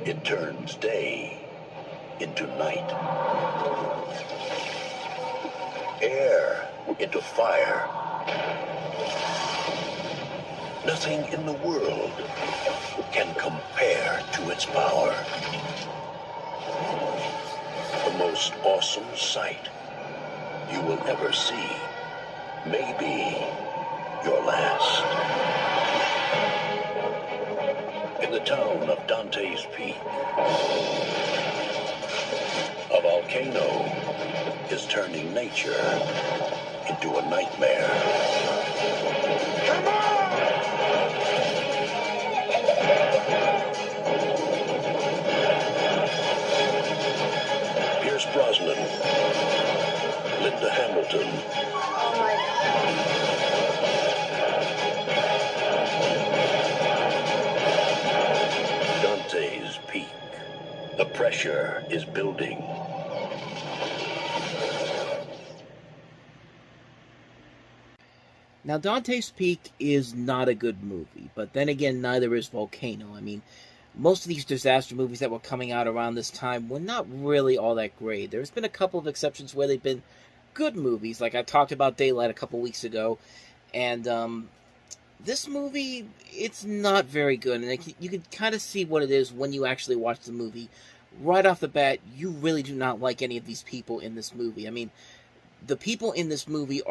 It turns day into night, air into fire. Nothing in the world can compare to its power. The most awesome sight you will ever see may be your last. In the town of Dante's Peak, a volcano is turning nature into a nightmare. Come on! Pierce Brosnan, Linda Hamilton. Oh my God. Dante's Peak. The pressure is building. Now, Dante's Peak is not a good movie, but then again, neither is Volcano. I mean, most of these disaster movies that were coming out around this time were not really all that great. There's been a couple of exceptions where they've been good movies, like I talked about Daylight a couple weeks ago, and this movie, it's not very good, and you can kind of see what it is when you actually watch the movie. Right off the bat, you really do not like any of these people in this movie. I mean, the people in this movie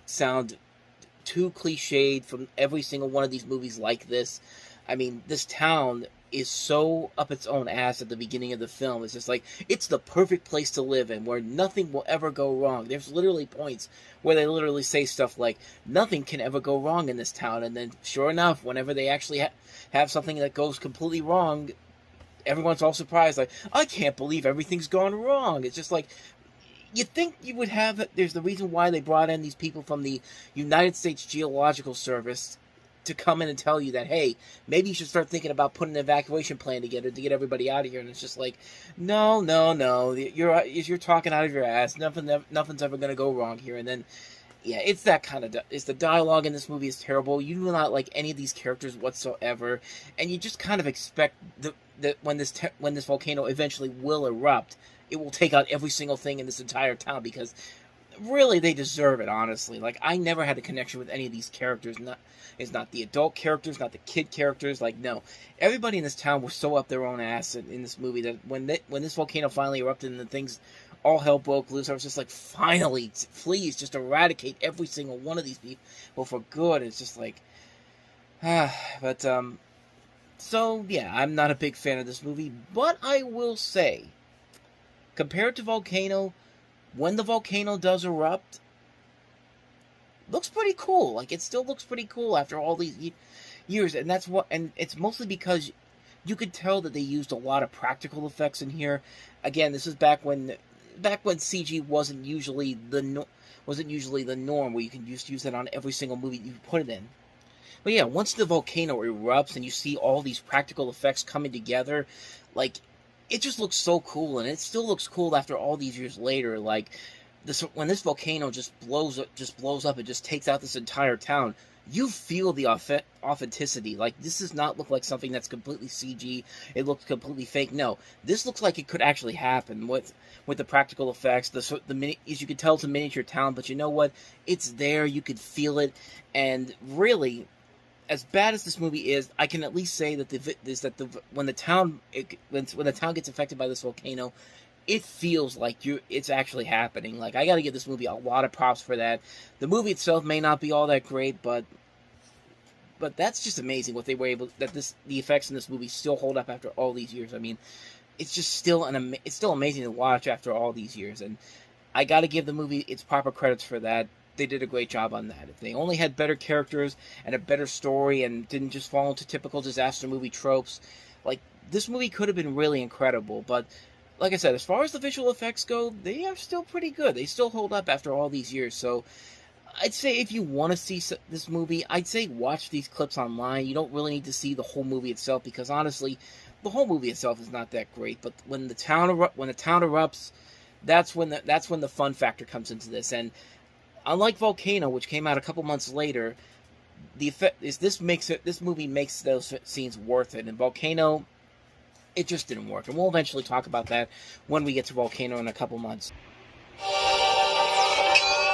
sound too cliched from every single one of these movies like this. I mean, this town is so up its own ass at the beginning of the film. It's just like, it's the perfect place to live in, where nothing will ever go wrong. There's literally points where they literally say stuff like, nothing can ever go wrong in this town, and then, sure enough, whenever they actually have something that goes completely wrong, everyone's all surprised, like, I can't believe everything's gone wrong. It's just like, you think you would have, there's the reason why they brought in these people from the United States Geological Service to come in and tell you that, hey, maybe you should start thinking about putting an evacuation plan together to get everybody out of here. And it's just like, no, you're talking out of your ass. Nothing's ever going to go wrong here. And then, yeah, it's that kind of, it's the dialogue in this movie is terrible. You do not like any of these characters whatsoever, and you just kind of expect that when this volcano eventually will erupt, it will take out every single thing in this entire town, because really they deserve it, honestly. Like, I never had a connection with any of these characters. It's not the adult characters, not the kid characters. Like, no, everybody in this town was so up their own ass in this movie that when this volcano finally erupted and the things, all hell broke loose, I was just like, finally, please, just eradicate every single one of these people for good. It's just like, so yeah, I'm not a big fan of this movie, but I will say, compared to Volcano, when the volcano does erupt, looks pretty cool. Like, it still looks pretty cool after all these years, and it's mostly because you could tell that they used a lot of practical effects in here. Again, this is back when CG wasn't usually the norm, where you can just use it on every single movie you put it in. But yeah, once the volcano erupts and you see all these practical effects coming together, like, it just looks so cool, and it still looks cool after all these years later. Like, when this volcano just blows up, and just takes out this entire town, you feel the authenticity. Like, this does not look like something that's completely CG. It looks completely fake. No, this looks like it could actually happen with the practical effects. As you can tell, it's a miniature town, but you know what? It's there. You could feel it, and really, as bad as this movie is, I can at least say that when the town gets affected by this volcano, it feels like it's actually happening. Like, I got to give this movie a lot of props for that. The movie itself may not be all that great, but that's just amazing what they were able, the effects in this movie still hold up after all these years. I mean, it's just still amazing to watch after all these years, and I got to give the movie its proper credits for that. They did a great job on that. If they only had better characters and a better story and didn't just fall into typical disaster movie tropes, like, this movie could have been really incredible. But like I said, as far as the visual effects go, they are still pretty good. They still hold up after all these years. So I'd say if you want to see this movie, I'd say watch these clips online. You don't really need to see the whole movie itself, because honestly, the whole movie itself is not that great. But when the town erupts, that's when the fun factor comes into this. And unlike Volcano, which came out a couple months later, the effect is this movie makes those scenes worth it. And Volcano, it just didn't work. And we'll eventually talk about that when we get to Volcano in a couple months.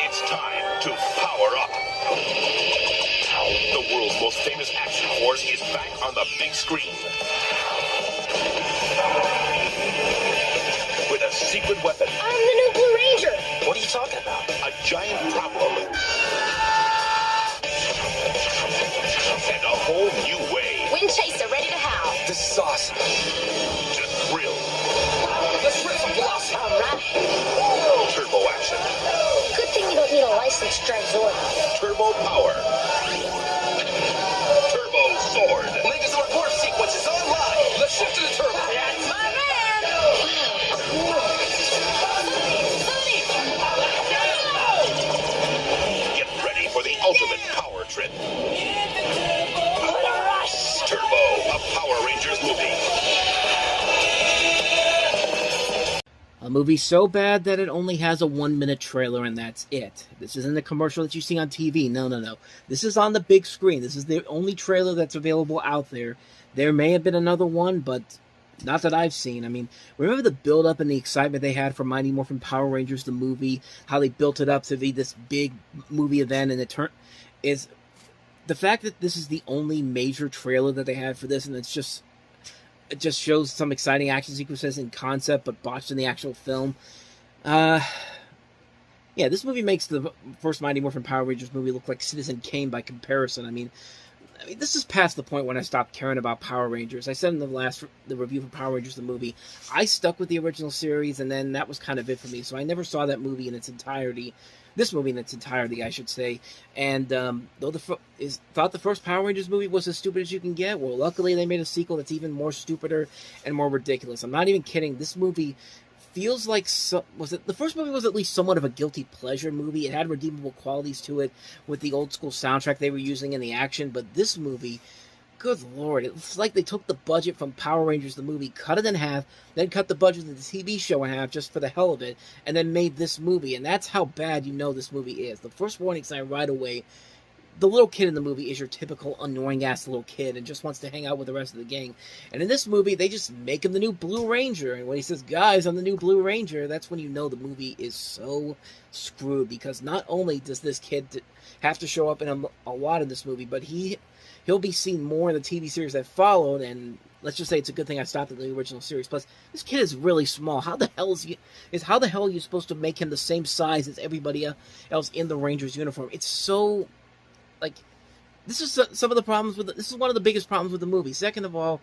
It's time to power up. The world's most famous action force is back on the big screen. With a secret weapon. I'm the new Blue Ranger. What are you talking about? A giant prop balloon. And a whole new way. Wind Chaser ready to howl. This is awesome. To thrill. Let's rip some velocity. All right. Turbo action. Good thing you don't need a license to drive Zord. Turbo power. Turbo sword. Megazord warp sequence is online. Let's shift to the turbo. That's my man. Get ready for the ultimate power trip. What a rush. Turbo, a Power Rangers movie. A movie so bad that it only has a 1-minute trailer and that's it. This isn't a commercial that you see on TV. No. This is on the big screen. This is the only trailer that's available out there. There may have been another one, but not that I've seen. I mean, remember the build-up and the excitement they had for Mighty Morphin Power Rangers, the movie, how they built it up to be this big movie event, and it is the fact that this is the only major trailer that they had for this, and it just shows some exciting action sequences in concept, but botched in the actual film. Yeah, this movie makes the first Mighty Morphin Power Rangers movie look like Citizen Kane by comparison. I mean, this is past the point when I stopped caring about Power Rangers. I said in the review for Power Rangers, the movie, I stuck with the original series, and then that was kind of it for me. So I never saw that movie in its entirety. This movie in its entirety, I should say. And though thought the first Power Rangers movie was as stupid as you can get, well, luckily they made a sequel that's even more stupider and more ridiculous. I'm not even kidding. This movie feels like the first movie was at least somewhat of a guilty pleasure movie. It had redeemable qualities to it with the old school soundtrack they were using in the action, but this movie, good lord, it's like they took the budget from Power Rangers the movie, cut it in half, then cut the budget of the TV show in half just for the hell of it, and then made this movie, and that's how bad you know this movie is. The first warning sign right away, the little kid in the movie is your typical annoying-ass little kid and just wants to hang out with the rest of the gang. And in this movie, they just make him the new Blue Ranger. And when he says, guys, I'm the new Blue Ranger, that's when you know the movie is so screwed. Because not only does this kid have to show up in a lot in this movie, but he'll be seen more in the TV series that followed. And let's just say it's a good thing I stopped at the original series. Plus, this kid is really small. How the hell are you supposed to make him the same size as everybody else in the Rangers uniform? It's so... Like, this is some of the problems with it. This is one of the biggest problems with the movie. Second of all,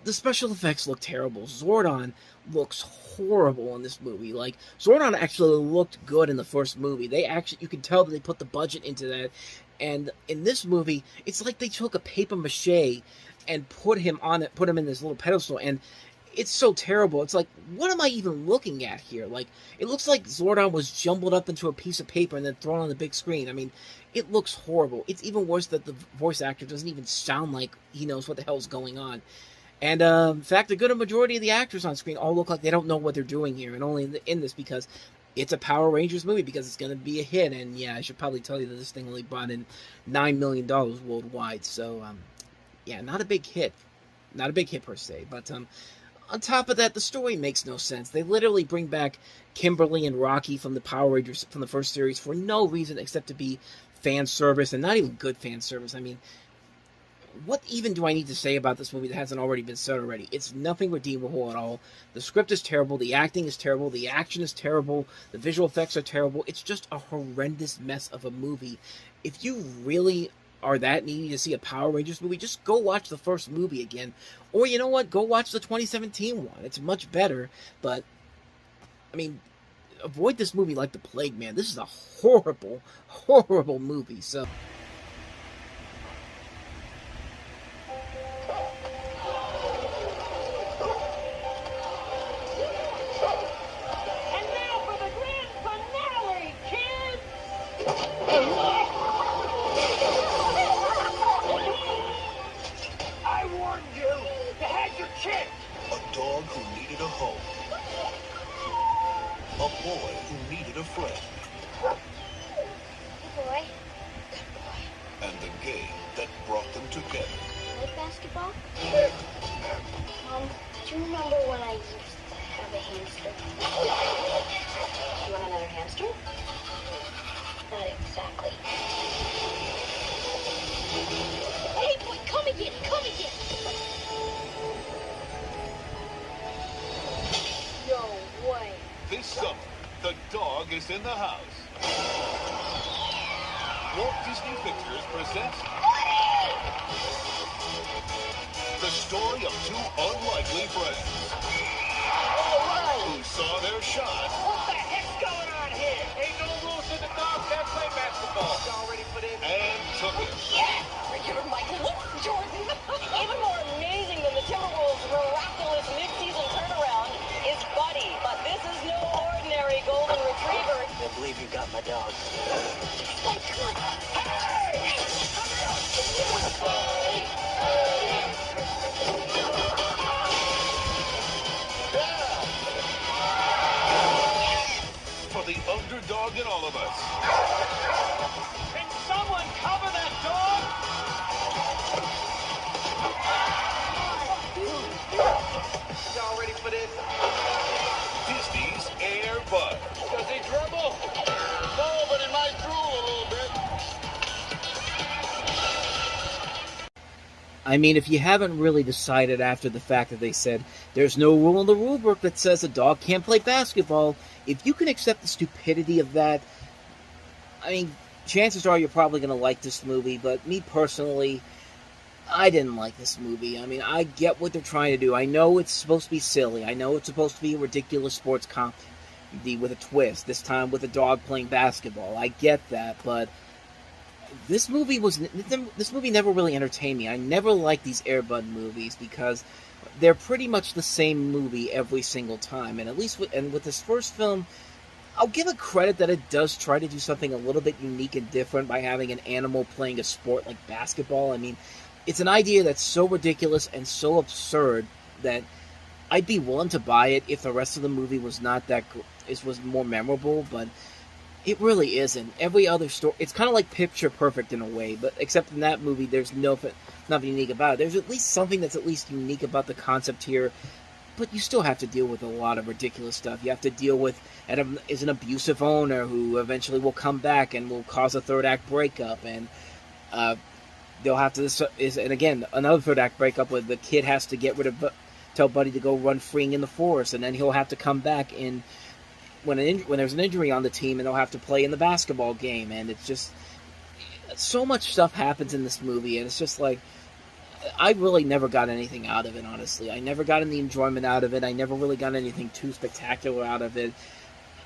the special effects look terrible. Zordon looks horrible in this movie. Like, Zordon actually looked good in the first movie. You can tell that they put the budget into that. And in this movie, it's like they took a paper mache and put him in this little pedestal, and it's so terrible. It's like, what am I even looking at here? Like, it looks like Zordon was jumbled up into a piece of paper and then thrown on the big screen. I mean, it looks horrible. It's even worse that the voice actor doesn't even sound like he knows what the hell's going on. And, in fact, a good majority of the actors on screen all look like they don't know what they're doing here, and only in this because it's a Power Rangers movie, because it's going to be a hit. And, yeah, I should probably tell you that this thing only brought in $9 million worldwide. So, yeah, not a big hit. Not a big hit, per se. But, on top of that, the story makes no sense. They literally bring back Kimberly and Rocky from the Power Rangers from the first series for no reason except to be fan service, and not even good fan service. I mean, what even do I need to say about this movie that hasn't already been said already? It's nothing redeemable at all. The script is terrible, the acting is terrible, the action is terrible, the visual effects are terrible. It's just a horrendous mess of a movie. If you really are that needy to see a Power Rangers movie, just go watch the first movie again. Or, you know what, go watch the 2017 one. It's much better, but, I mean, avoid this movie like the plague, man. This is a horrible, horrible movie, so... like basketball? Mom, do you remember when I used to have a hamster? You want another hamster? Not exactly. Hey, boy, come again, come again! No way. This summer, the dog is in the house. Walt Disney Pictures presents the story of two unlikely friends who saw their shot What the heck's going on here? Ain't no rules in the dog can't play basketball. It's already put in. and took it. You're Michael Jordan. Even more amazing than the Timberwolves' miraculous mid-season turnaround is Buddy. But this is no ordinary golden retriever. I believe you got my dog. For the underdog in all of us. Can someone cover that dog? It's already put in. Disney's Air Bud. Does he dribble? No, but he might drool a little bit. I mean, if you haven't really decided after the fact that they said there's no rule in the rule book that says a dog can't play basketball, if you can accept the stupidity of that, I mean, chances are you're probably going to like this movie, but me personally, I didn't like this movie. I mean, I get what they're trying to do. I know it's supposed to be silly. I know it's supposed to be a ridiculous sports comedy with a twist, this time with a dog playing basketball. I get that, but this movie never really entertained me. I never liked these Air Bud movies because they're pretty much the same movie every single time. And at least with this first film, I'll give it credit that it does try to do something a little bit unique and different by having an animal playing a sport like basketball. I mean, it's an idea that's so ridiculous and so absurd that I'd be willing to buy it if the rest of the movie was not that was more memorable, but it really isn't. Every other story, it's kind of like Picture Perfect in a way, but except in that movie, there's nothing unique about it. There's at least something that's at least unique about the concept here, but you still have to deal with a lot of ridiculous stuff. You have to deal with an abusive owner who eventually will come back and will cause a third act breakup, and they'll have to and again another third act breakup where the kid has to get rid of tell Buddy to go run freeing in the forest, and then he'll have to come back in when there's an injury on the team, and they'll have to play in the basketball game, and it's just so much stuff happens in this movie, and it's just like I really never got anything out of it, honestly. I never got any enjoyment out of it. I never really got anything too spectacular out of it.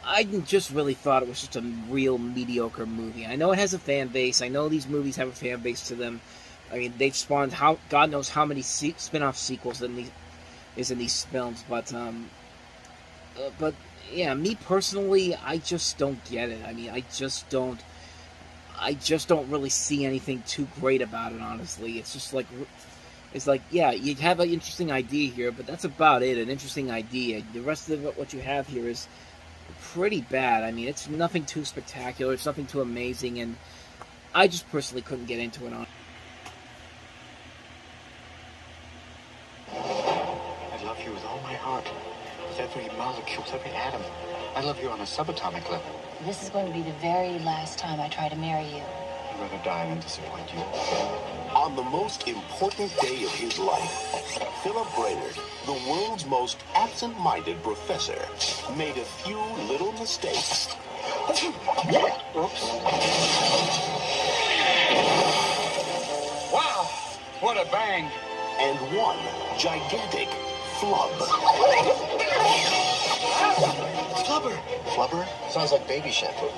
I just really thought it was just a real mediocre movie. I know it has a fan base. I know these movies have a fan base to them. I mean, they've spawned God knows how many spin-off sequels in these films, but yeah, me personally, I just don't get it. I mean, I just don't really see anything too great about it, honestly. It's just like, yeah, you have an interesting idea here, but that's about it, an interesting idea. The rest of what you have here is pretty bad. I mean, it's nothing too spectacular, it's nothing too amazing, and I just personally couldn't get into it. I love you with all my heart, with every molecule, with every atom. I love you on a subatomic level. This is going to be the very last time I try to marry you. I'd rather die than disappoint you. On the most important day of his life, Philip Brainerd, the world's most absent-minded professor, made a few little mistakes. Oops. Wow, what a bang. And one gigantic flub. Flubber. Flubber? Sounds like baby shampoo.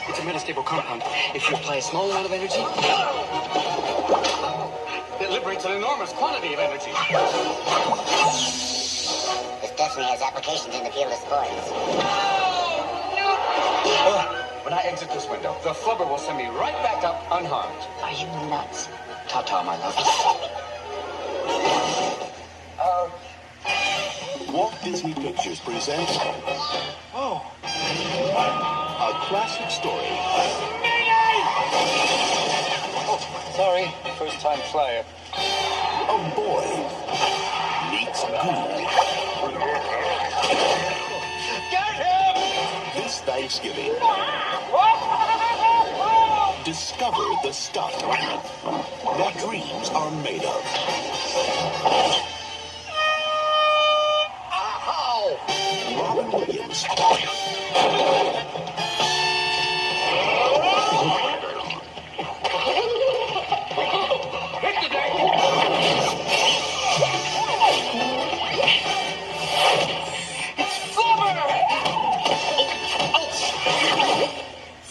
It's a metastable compound. If you apply a small amount of energy, it liberates an enormous quantity of energy. This definitely has applications in the field of sports. When I exit this window, the flubber will send me right back up unharmed. Are you nuts? Ta-ta, my love. Walt Disney Pictures presents a classic story. Oh, sorry, first-time flyer. A boy meets goo. Get him! This Thanksgiving, discover the stuff that dreams are made of. Robin Williams.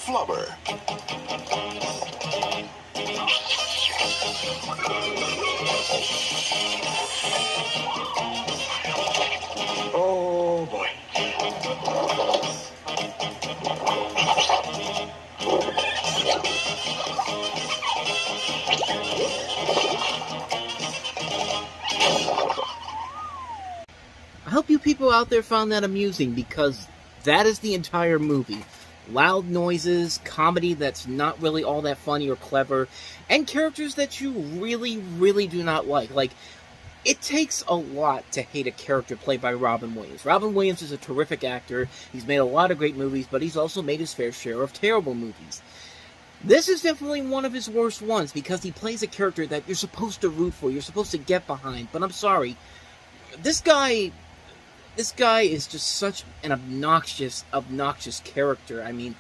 Flubber. Oh, boy. I hope you people out there found that amusing, because that is the entire movie. Loud noises, comedy that's not really all that funny or clever, and characters that you really, really do not like. Like, it takes a lot to hate a character played by Robin Williams. Robin Williams is a terrific actor. He's made a lot of great movies, but he's also made his fair share of terrible movies. This is definitely one of his worst ones, because he plays a character that you're supposed to root for, you're supposed to get behind. But I'm sorry, this guy is just such an obnoxious character. I mean,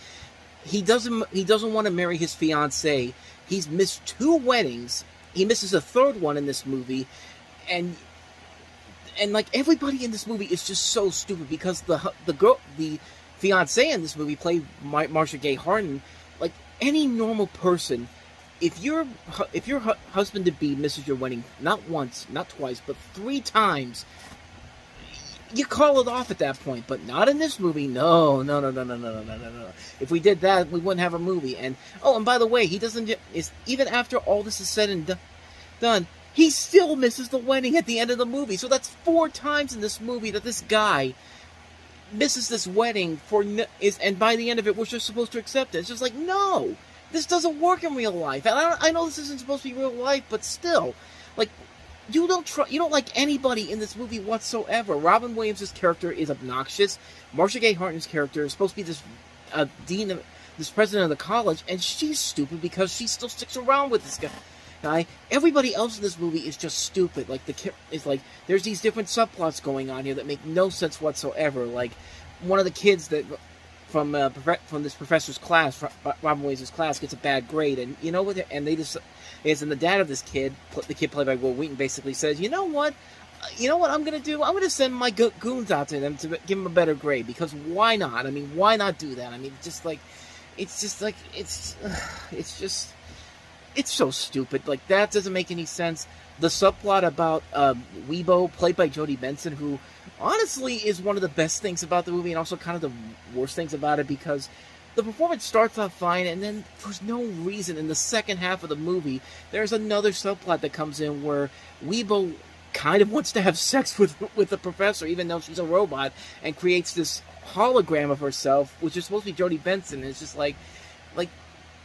he doesn't want to marry his fiancée. He's missed 2 weddings. He misses a 3rd one in this movie, and like, everybody in this movie is just so stupid, because the fiancée in this movie, played by Marcia Gay Harden, like any normal person, if your husband to be misses your wedding not once, not twice, but 3 times, you call it off at that point. But not in this movie. No. If we did that, we wouldn't have a movie. And by the way, he doesn't. Even after all this is said and done, he still misses the wedding at the end of the movie. So that's 4 times in this movie that this guy misses this wedding and by the end of it, we're just supposed to accept it. It's just like, no, this doesn't work in real life. And I know this isn't supposed to be real life, but still, like, you don't like anybody in this movie whatsoever. Robin Williams' character is obnoxious. Marcia Gay Harden's character is supposed to be this this president of the college, and she's stupid because she still sticks around with this guy. Everybody else in this movie is just stupid. Like, there's these different subplots going on here that make no sense whatsoever. Like, one of the kids that from this professor's class, Robin Williams' class, gets a bad grade, and you know what? And they just and the dad of this kid, the kid played by Will Wheaton, basically says, you know what I'm gonna do? I'm gonna send my goons out to them to give them a better grade, because why not? I mean, why not do that? I mean, it's so stupid. Like, that doesn't make any sense. The subplot about Weebo, played by Jodie Benson, who honestly is one of the best things about the movie, and also kind of the worst things about it, because the performance starts off fine, and then for no reason in the second half of the movie, there's another subplot that comes in where Weebo kind of wants to have sex with the professor, even though she's a robot, and creates this hologram of herself, which is supposed to be Jodie Benson. And it's just like,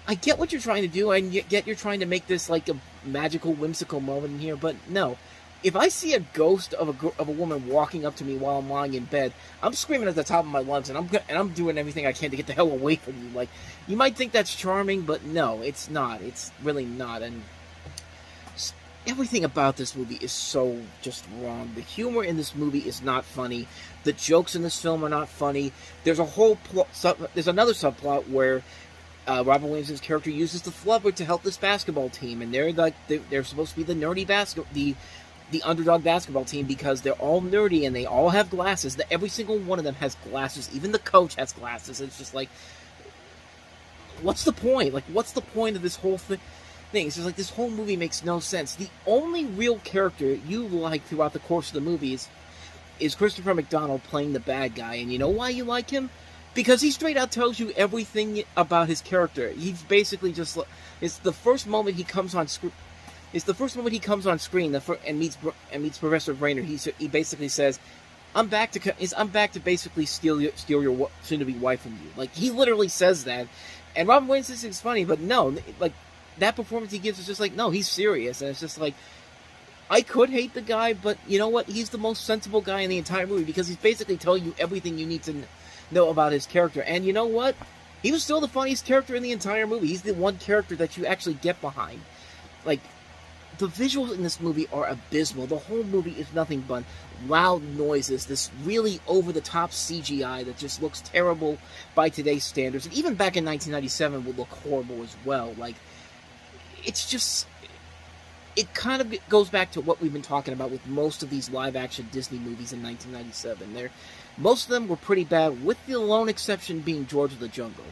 I get what you're trying to do, and yet you're trying to make this like a magical, whimsical moment in here, but no. If I see a ghost of a woman walking up to me while I'm lying in bed, I'm screaming at the top of my lungs, and I'm doing everything I can to get the hell away from you. Like, you might think that's charming, but no, it's not. It's really not. And everything about this movie is so just wrong. The humor in this movie is not funny. The jokes in this film are not funny. There's a whole there's another subplot where Robin Williams' character uses the Flubber to help this basketball team, and they're supposed to be the nerdy the underdog basketball team, because they're all nerdy and they all have glasses. Every single one of them has glasses. Even the coach has glasses. It's just like, what's the point? Like, what's the point of this whole thing? It's just like, this whole movie makes no sense. The only real character you like throughout the course of the movies is Christopher McDonald playing the bad guy. And you know why you like him? Because he straight out tells you everything about his character. He's basically just, it's the first moment he comes on screen. It's the first moment he comes on screen and meets Professor Brainerd. He basically says, "I'm back to basically steal your soon-to-be wife from you." Like, he literally says that, and Robin Williams thinks it's funny, but no, like, that performance he gives is just like, no, he's serious, and it's just like, I could hate the guy, but you know what? He's the most sensible guy in the entire movie because he's basically telling you everything you need to know about his character. And you know what? He was still the funniest character in the entire movie. He's the one character that you actually get behind. Like, the visuals in this movie are abysmal. The whole movie is nothing but loud noises, this really over-the-top CGI that just looks terrible by today's standards. And even back in 1997 would look horrible as well. Like, it's just... It kind of goes back to what we've been talking about with most of these live-action Disney movies in 1997. Most of them were pretty bad, with the lone exception being George of the Jungle.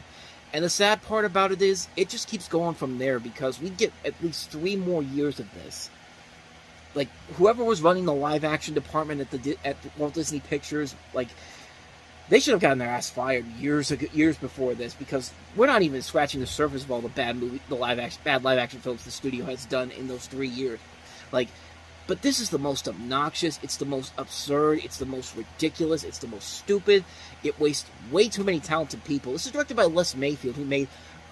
And the sad part about it is, it just keeps going from there, because we get at least 3 more years of this. Like, whoever was running the live-action department at Walt Disney Pictures, like, they should have gotten their ass fired years before this, because we're not even scratching the surface of all the bad live-action films the studio has done in those 3 years. Like, but this is the most obnoxious, it's the most absurd, it's the most ridiculous, it's the most stupid. It wastes way too many talented people. This is directed by Les Mayfield, who made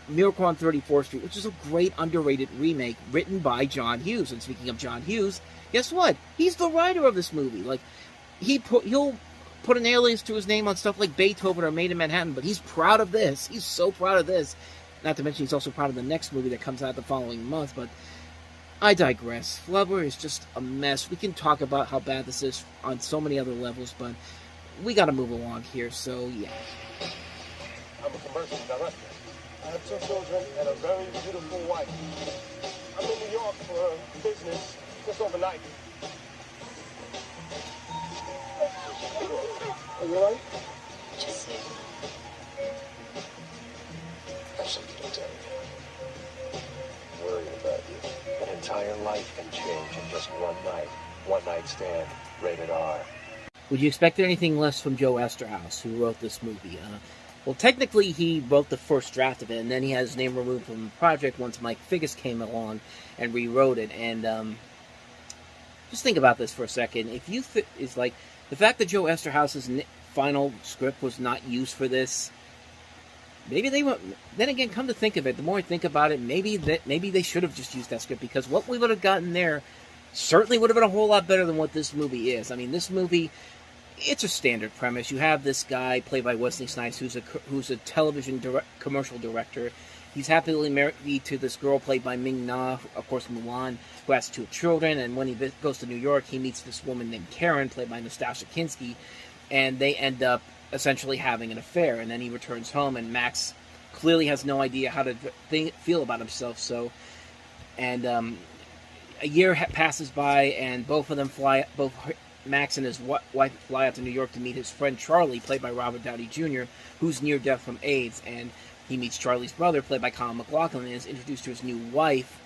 Miracle on 34th Street, which is a great underrated remake written by John Hughes. And speaking of John Hughes, guess what? He's the writer of this movie. Like, he'll put an alias to his name on stuff like Beethoven or Made in Manhattan, but he's proud of this. He's so proud of this. Not to mention he's also proud of the next movie that comes out the following month, but I digress. Flubber is just a mess. We can talk about how bad this is on so many other levels, but we gotta move along here, so yeah. I'm a commercial director. I have 2 children and a very beautiful wife. I'm in New York for business just overnight. Are you alright? Just say I have something to tell you. I'm worried about you. An entire life can change in just one night. One night stand. Rated R. Would you expect anything less from Joe Esterhaus, who wrote this movie? Well, technically, he wrote the first draft of it, and then he had his name removed from the project once Mike Figgis came along and rewrote it. And just think about this for a second. If you it's like the fact that Joe Esterhaus's final script was not used for this. Maybe they won't. Then again, come to think of it, the more I think about it, maybe they should have just used that script, because what we would have gotten there certainly would have been a whole lot better than what this movie is. I mean, this movie, it's a standard premise. You have this guy played by Wesley Snipes, who's a television commercial director. He's happily married to this girl played by Ming Na, of course Mulan, who has 2 children. And when he goes to New York, he meets this woman named Karen, played by Nastassja Kinski, and they end up essentially having an affair. And then he returns home, and Max clearly has no idea how to feel about himself. So, and a year passes by, and both Max and his wife fly out to New York to meet his friend Charlie, played by Robert Downey Jr., who's near death from AIDS. And he meets Charlie's brother, played by Colin McLaughlin, and is introduced to his new wife,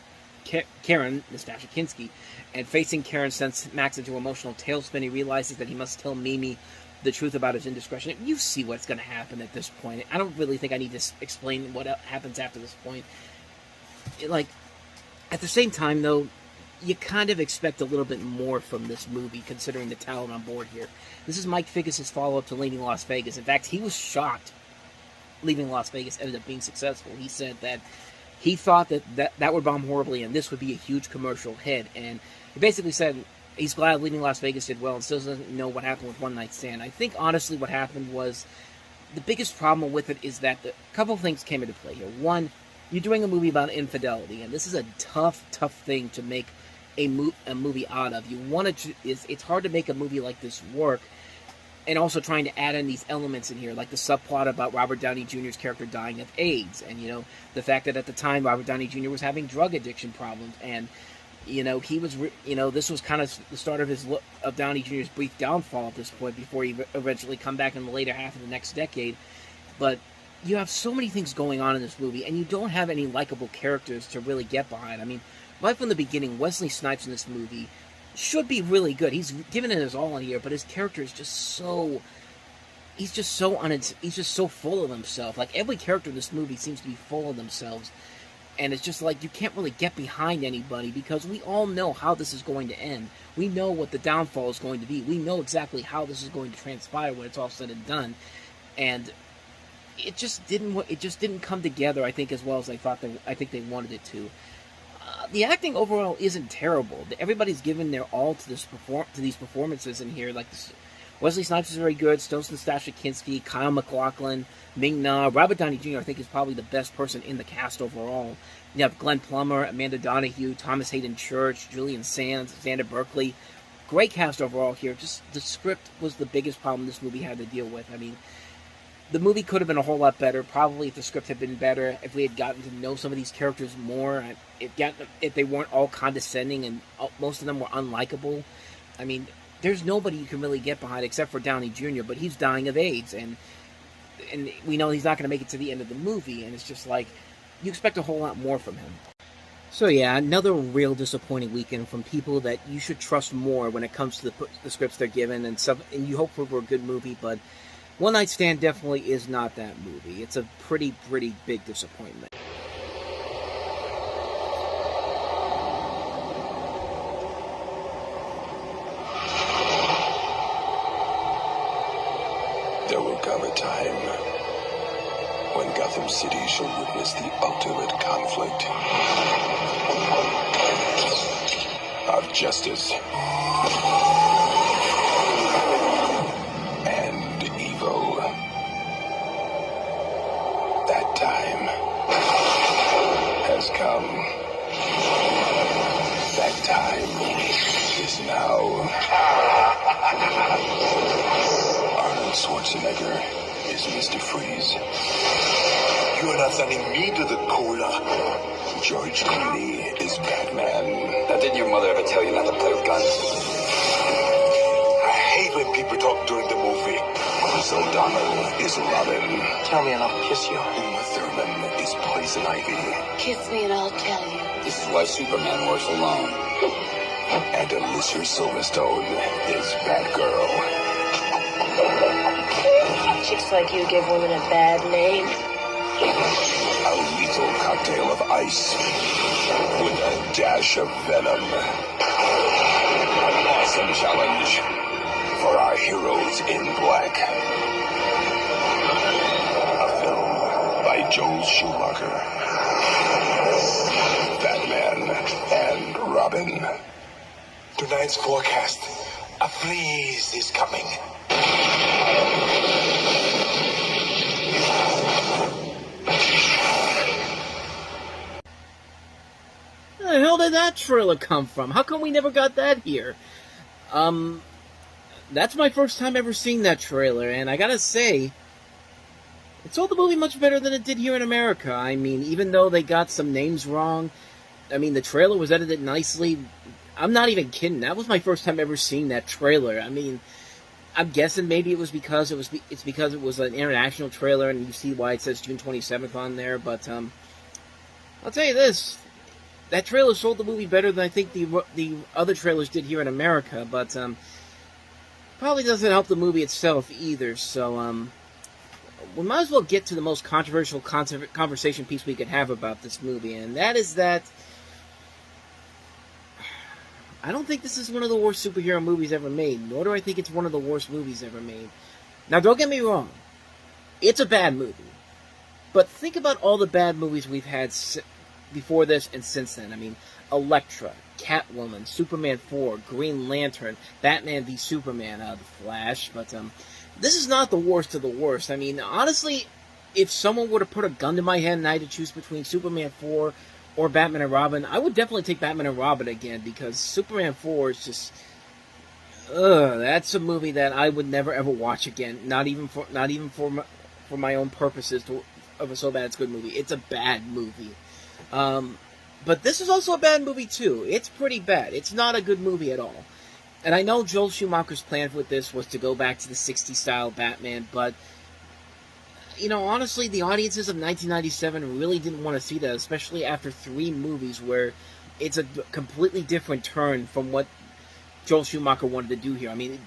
Karen, Nastassja Kinski. And facing Karen sends Max into an emotional tailspin. He realizes that he must tell Mimi the truth about his indiscretion. You see what's going to happen at this point. I don't really think I need to explain what happens after this point. At the same time, though, you kind of expect a little bit more from this movie, considering the talent on board here. This is Mike Figgis' follow-up to Leaving Las Vegas. In fact, he was shocked Leaving Las Vegas ended up being successful. He said that he thought that would bomb horribly and this would be a huge commercial hit. And he basically said he's glad Leaving Las Vegas did well and still doesn't know what happened with One Night Stand. I think, honestly, what happened was the biggest problem with it is that a couple of things came into play here. One, you're doing a movie about infidelity, and this is a tough thing to make a movie out of. It's hard to make a movie like this work, and also trying to add in these elements in here, like the subplot about Robert Downey Jr.'s character dying of AIDS, and, the fact that at the time Robert Downey Jr. was having drug addiction problems, and, he was, this was kind of the start of Downey Jr.'s brief downfall at this point, before he eventually come back in the later half of the next decade. But you have so many things going on in this movie, and you don't have any likable characters to really get behind. I mean, right from the beginning, Wesley Snipes in this movie should be really good. He's given it his all in here, but his character is just so... He's just so full of himself. Like, every character in this movie seems to be full of themselves. And it's just like, you can't really get behind anybody, because we all know how this is going to end. We know what the downfall is going to be. We know exactly how this is going to transpire when it's all said and done. And it just didn't come together, I think, as well as I think they wanted it to. the acting overall isn't terrible. Everybody's given their all to these performances in here. Like Wesley Snipes is very good. Stolzen Stashkinski, Kyle MacLachlan, Ming-Na, Robert Downey Jr. I think is probably the best person in the cast overall. You have Glenn Plummer, Amanda Donahue, Thomas Hayden Church, Julian Sands, Xander Berkeley. Great cast overall here. Just the script was the biggest problem this movie had to deal with. I mean, the movie could have been a whole lot better, probably if the script had been better, if we had gotten to know some of these characters more, if they weren't all condescending and most of them were unlikable. I mean, there's nobody you can really get behind except for Downey Jr., but he's dying of AIDS, and we know he's not going to make it to the end of the movie, and it's just like, you expect a whole lot more from him. So yeah, another real disappointing weekend from people that you should trust more when it comes to the scripts they're given, and you hope for a good movie, but One Night Stand definitely is not that movie. It's a pretty big disappointment. There will come a time when Gotham City shall witness the ultimate conflict of justice and evil. That time has come. That time is now. Arnold Schwarzenegger is Mr. Freeze. You are not sending me to the cooler. George Clooney is Batman. Now, didn't your mother ever tell you not to play with guns? I hate when people talk during the movie. Chris O'Donnell is Robin. Tell me and I'll kiss you. Uma Thurman is Poison Ivy. Kiss me and I'll tell you. This is why Superman works alone. And Alicia Silverstone is Batgirl. Chicks like you give women a bad name. A lethal cocktail of ice with a dash of venom. An awesome challenge for our heroes in black. A film by Joel Schumacher. Batman and Robin. Tonight's forecast, a freeze is coming. Where the hell did that trailer come from? How come we never got that here? That's my first time ever seeing that trailer, and I gotta say, it sold the movie much better than it did here in America. I mean, even though they got some names wrong, I mean, the trailer was edited nicely. I'm not even kidding. That was my first time ever seeing that trailer. I mean, I'm guessing maybe it was because it was an international trailer, and you see why it says June 27th on there. But I'll tell you this: that trailer sold the movie better than I think the other trailers did here in America. But probably doesn't help the movie itself either. So we might as well get to the most controversial conversation piece we could have about this movie, and that is that I don't think this is one of the worst superhero movies ever made, nor do I think it's one of the worst movies ever made. Now, don't get me wrong. It's a bad movie. But think about all the bad movies we've had before this and since then. I mean, Elektra, Catwoman, Superman 4, Green Lantern, Batman v Superman, The Flash. But this is not the worst of the worst. I mean, honestly, if someone were to put a gun to my head and I had to choose between Superman 4 or Batman and Robin, I would definitely take Batman and Robin again, because Superman 4 is just, that's a movie that I would never ever watch again. Not even for my own purposes of so bad it's a good movie. It's a bad movie. But this is also a bad movie too. It's pretty bad. It's not a good movie at all. And I know Joel Schumacher's plan with this was to go back to the 60s style Batman, but you know, honestly, the audiences of 1997 really didn't want to see that, especially after 3 movies where it's a completely different turn from what Joel Schumacher wanted to do here. I mean,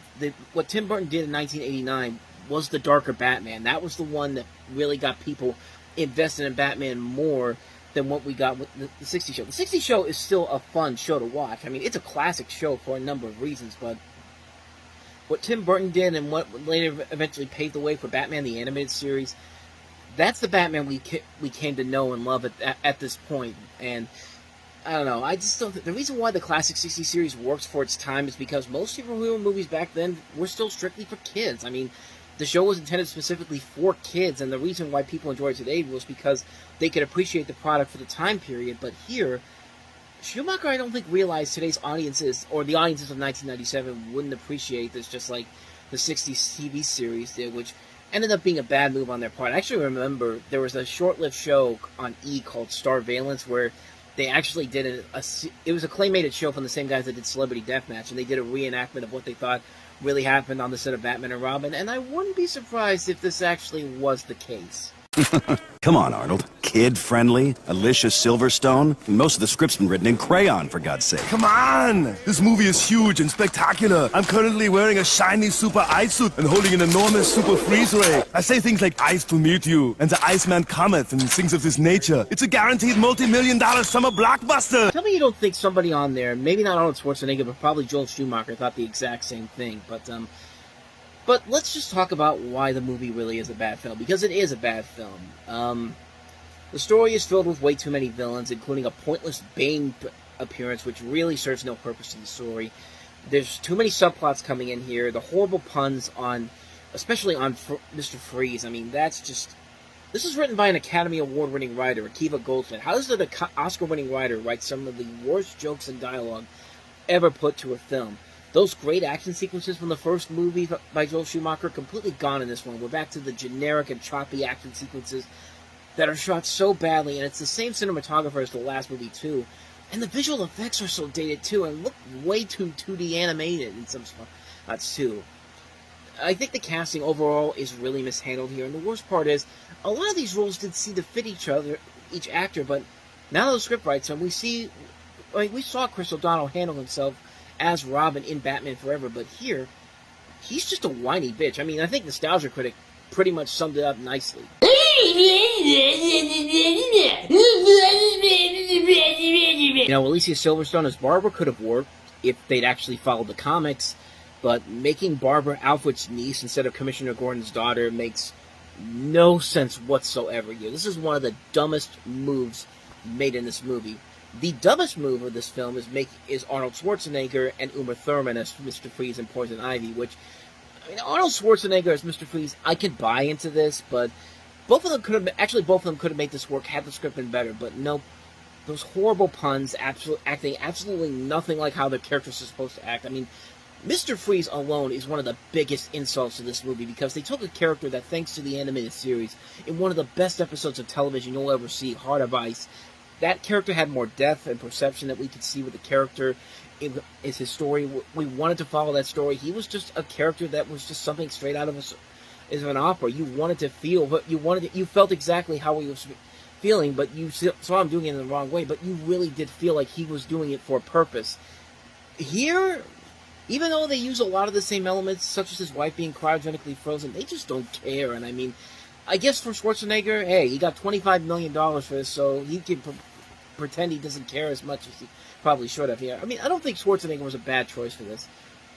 what Tim Burton did in 1989 was the darker Batman. That was the one that really got people invested in Batman more than what we got with the 60s show. The 60s show is still a fun show to watch. I mean, it's a classic show for a number of reasons, but what Tim Burton did and what later eventually paved the way for Batman the Animated Series, that's the Batman we came to know and love at this point. And I don't know. I just don't. The reason why the classic '60s series works for its time is because most superhero movies back then were still strictly for kids. I mean, the show was intended specifically for kids, and the reason why people enjoy it today was because they could appreciate the product for the time period. But here, Schumacher, I don't think, realized today's audiences, or the audiences of 1997, wouldn't appreciate this, just like the '60s TV series did, which ended up being a bad move on their part. I actually remember there was a short-lived show on E! Called Starvalence, where they actually did it was a claymated show from the same guys that did Celebrity Deathmatch, and they did a reenactment of what they thought really happened on the set of Batman and Robin, and I wouldn't be surprised if this actually was the case. Come on, Arnold. Kid-friendly, Alicia Silverstone. Most of the script's been written in crayon, for God's sake. Come on! This movie is huge and spectacular. I'm currently wearing a shiny super ice suit and holding an enormous super freeze ray. I say things like ice to meet you, and the Iceman cometh and sings of his nature. It's a guaranteed multi-million-dollar summer blockbuster! Tell me you don't think somebody on there, maybe not Arnold Schwarzenegger, but probably Joel Schumacher, thought the exact same thing, But let's just talk about why the movie really is a bad film, because it is a bad film. The story is filled with way too many villains, including a pointless Bane appearance, which really serves no purpose to the story. There's too many subplots coming in here. The horrible puns especially on Mr. Freeze. I mean, this is written by an Academy Award-winning writer, Akiva Goldsman. How does an Oscar-winning writer write some of the worst jokes and dialogue ever put to a film? Those great action sequences from the first movie by Joel Schumacher are completely gone in this one. We're back to the generic and choppy action sequences that are shot so badly, and it's the same cinematographer as the last movie, too. And the visual effects are so dated, too, and look way too 2D animated in some spots, too. I think the casting overall is really mishandled here, and the worst part is, a lot of these roles did seem to fit each actor, but now that the script writes them, we saw Chris O'Donnell handle himself as Robin in Batman Forever, but here, he's just a whiny bitch. I mean, I think Nostalgia Critic pretty much summed it up nicely. You know, Alicia Silverstone as Barbara could have worked if they'd actually followed the comics, but making Barbara Alfred's niece instead of Commissioner Gordon's daughter makes no sense whatsoever here. This is one of the dumbest moves made in this movie. The dumbest move of this film is Arnold Schwarzenegger and Uma Thurman as Mr. Freeze and Poison Ivy, which, I mean, Arnold Schwarzenegger as Mr. Freeze, I could buy into this, but both of them could have made this work had the script been better, but nope. Those horrible puns, acting absolutely nothing like how the characters are supposed to act. I mean, Mr. Freeze alone is one of the biggest insults to this movie, because they took a character that, thanks to the animated series, in one of the best episodes of television you'll ever see, Heart of Ice, that character had more depth and perception that we could see with the character. Is his story. We wanted to follow that story. He was just a character that was just something straight out of an opera. You wanted to feel, but you felt exactly how he was feeling, but you saw him doing it in the wrong way, but you really did feel like he was doing it for a purpose. Here, even though they use a lot of the same elements, such as his wife being cryogenically frozen, they just don't care. And I mean, I guess for Schwarzenegger, hey, he got $25 million for this, so he can pretend he doesn't care as much as he probably should have here. I mean, I don't think Schwarzenegger was a bad choice for this.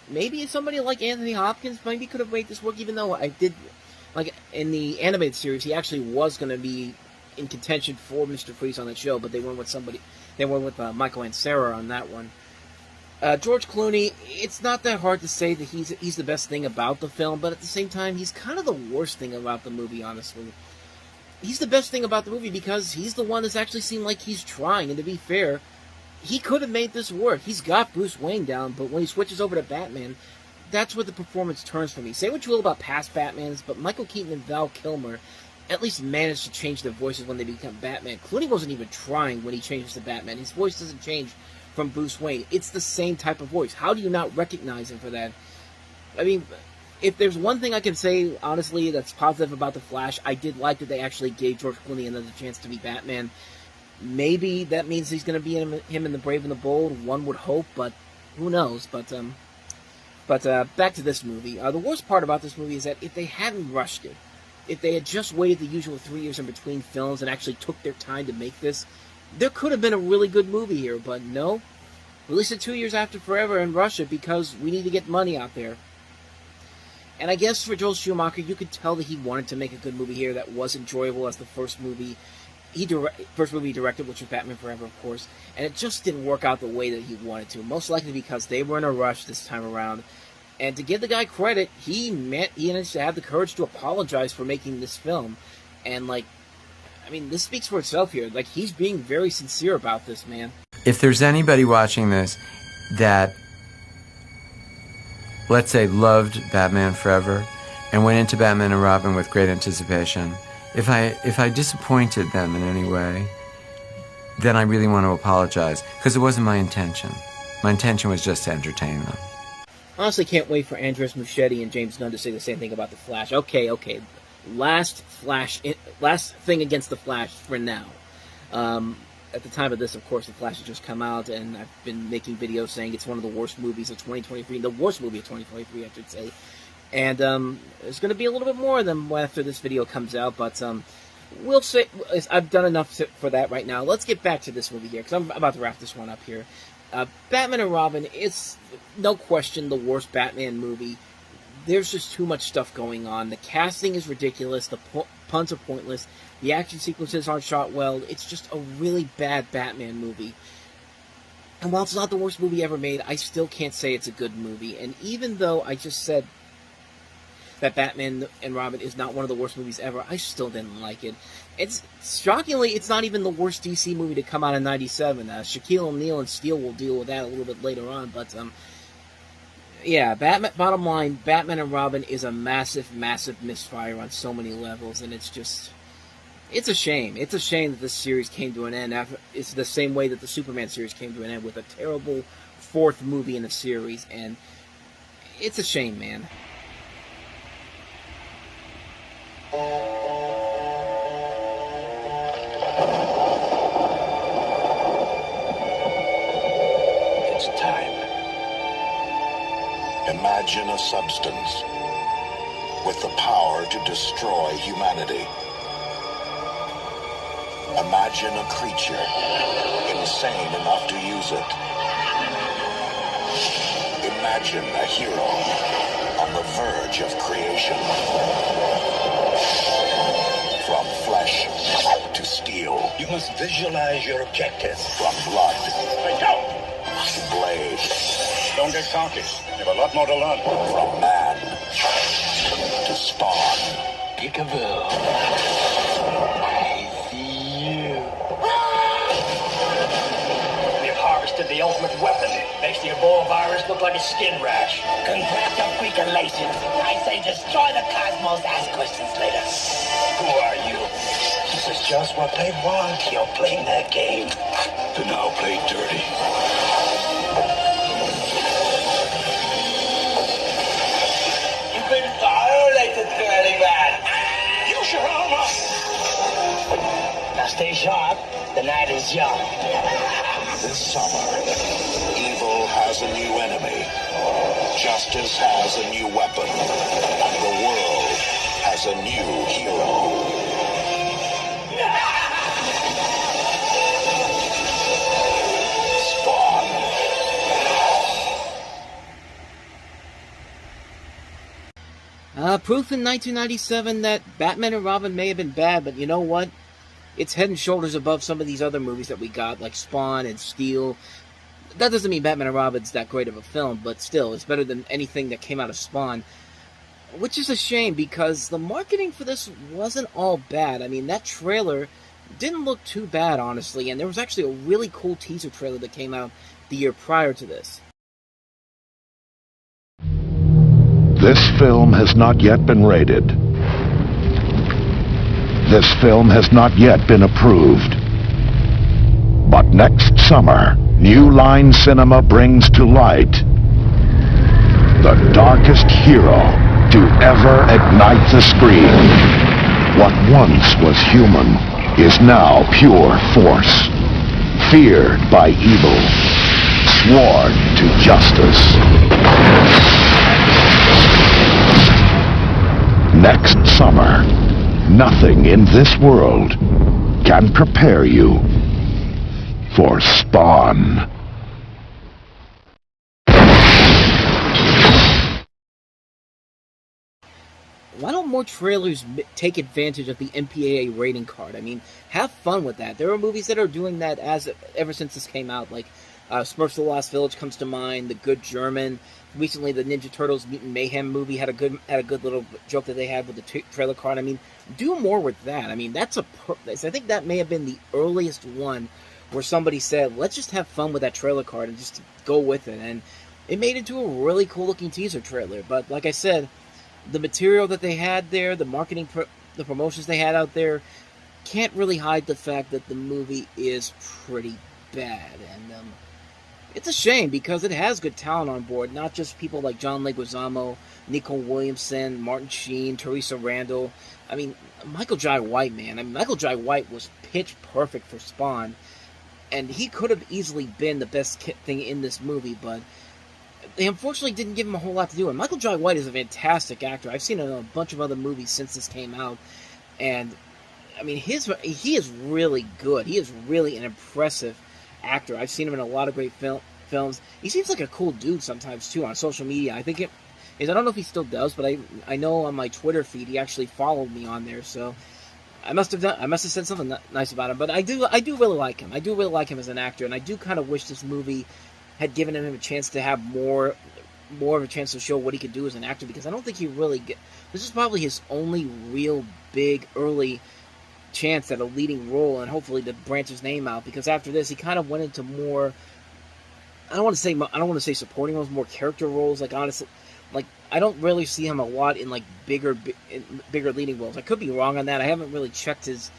Maybe somebody like Anthony Hopkins maybe could have made this work, even though like, in the animated series, he actually was going to be in contention for Mr. Freeze on that show, but they went with Michael Ansara on that one. George Clooney, it's not that hard to say that he's the best thing about the film, but at the same time, he's kind of the worst thing about the movie, honestly. He's the best thing about the movie because he's the one that's actually seemed like he's trying, and to be fair, he could have made this work. He's got Bruce Wayne down, but when he switches over to Batman, that's where the performance turns for me. Say what you will about past Batmans, but Michael Keaton and Val Kilmer at least managed to change their voices when they become Batman. Clooney wasn't even trying when he changes to Batman. His voice doesn't change from Bruce Wayne. It's the same type of voice. How do you not recognize him for that? I mean, if there's one thing I can say, honestly, that's positive about The Flash, I did like that they actually gave George Clooney another chance to be Batman. Maybe that means he's going to be him in The Brave and the Bold. One would hope, but who knows? But back to this movie. The worst part about this movie is that if they hadn't rushed it, if they had just waited the usual 3 years in between films and actually took their time to make this, there could have been a really good movie here, but no. Release it 2 years after Forever and rush it because we need to get money out there. And I guess for Joel Schumacher, you could tell that he wanted to make a good movie here that was enjoyable as the first movie. first movie he directed, which was Batman Forever, of course, and it just didn't work out the way that he wanted to. Most likely because they were in a rush this time around. And to give the guy credit, he managed to have the courage to apologize for making this film. And, like, I mean, this speaks for itself here. Like, he's being very sincere about this, man. If there's anybody watching this that, let's say, loved Batman Forever and went into Batman and Robin with great anticipation, if I disappointed them in any way, then I really want to apologize, because it wasn't my intention. My intention was just to entertain them. Honestly, can't wait for Andres Muschietti and James Gunn to say the same thing about The Flash. Okay. Last thing against The Flash for now. At the time of this, of course, The Flash has just come out, and I've been making videos saying it's one of the worst movies of 2023. The worst movie of 2023, I should say. And there's going to be a little bit more of them after this video comes out, but we'll say I've done enough for that right now. Let's get back to this movie here, because I'm about to wrap this one up here. Batman and Robin, it's no question the worst Batman movie. There's just too much stuff going on. The casting is ridiculous. The puns are pointless. The action sequences aren't shot well. It's just a really bad Batman movie. And while it's not the worst movie ever made, I still can't say it's a good movie. And even though I just said that Batman and Robin is not one of the worst movies ever, I still didn't like it. It's shockingly, it's not even the worst DC movie to come out in '97. Shaquille O'Neal and Steel will deal with that a little bit later on, but yeah, bottom line, Batman and Robin is a massive, massive misfire on so many levels, and it's a shame. It's a shame that this series came to an end. It's the same way that the Superman series came to an end, with a terrible fourth movie in the series, and it's a shame, man. It's time. Imagine a substance with the power to destroy humanity. Imagine a creature insane enough to use it. Imagine a hero on the verge of creation. From flesh to steel. You must visualize your objective. From blood to blade. Don't get cocky. You have a lot more to learn. From man to spawn. Peekaboo. I see you. We've harvested the ultimate weapon. Makes the Ebola virus look like a skin rash. Congratulations. I say destroy the cosmos, ask questions later. Who are you? This is just what they want. You're playing that game. To now play dirty. You've been violated, dirty man. Use your armor. Now stay sharp. The night is young. This summer, evil has a new enemy. Justice has a new weapon. And the world has a new hero. Proof in 1997 that Batman and Robin may have been bad, but you know what? It's head and shoulders above some of these other movies that we got, like Spawn and Steel. That doesn't mean Batman and Robin's that great of a film, but still, it's better than anything that came out of Spawn. Which is a shame, because the marketing for this wasn't all bad. I mean, that trailer didn't look too bad, honestly, and there was actually a really cool teaser trailer that came out the year prior to this. This film has not yet been rated. This film has not yet been approved. But next summer, New Line Cinema brings to light the darkest hero to ever ignite the screen. What once was human is now pure force, feared by evil, sworn to justice. Next summer, nothing in this world can prepare you for Spawn. why don't more trailers take advantage of the MPAA rating card? I mean, have fun with that. There are movies that are doing that ever since this came out, like Smurfs: The Lost Village comes to mind, The Good German. Recently, the Ninja Turtles Mutant Mayhem movie had a good little joke that they had with the trailer card. I mean, do more with that. I mean, I think that may have been the earliest one where somebody said, let's just have fun with that trailer card and just go with it. And it made it into a really cool looking teaser trailer. But like I said, the material that they had there, the marketing, the promotions they had out there, can't really hide the fact that the movie is pretty bad. And it's a shame because it has good talent on board, not just people like John Leguizamo, Nicole Williamson, Martin Sheen, Teresa Randall. I mean, Michael Jai White, man. I mean, Michael Jai White was pitch perfect for Spawn, and he could have easily been the best thing in this movie, but they unfortunately didn't give him a whole lot to do. And Michael Jai White is a fantastic actor. I've seen him in a bunch of other movies since this came out, and I mean, he is really good. He is really an impressive actor. I've seen him in a lot of great films. He seems like a cool dude sometimes too on social media. I think I don't know if he still does, but I know on my Twitter feed he actually followed me on there. So I must have said something nice about him. But I do really like him. I do really like him as an actor, and I do kind of wish this movie had given him a chance to have more of a chance to show what he could do as an actor, because I don't think he really this is probably his only real big early chance at a leading role, and hopefully to branch his name out, because after this he kind of went into more, I don't want to say supporting roles, more character roles. Like, honestly, like, I don't really see him a lot in like bigger leading roles. I could be wrong on that. I haven't really checked his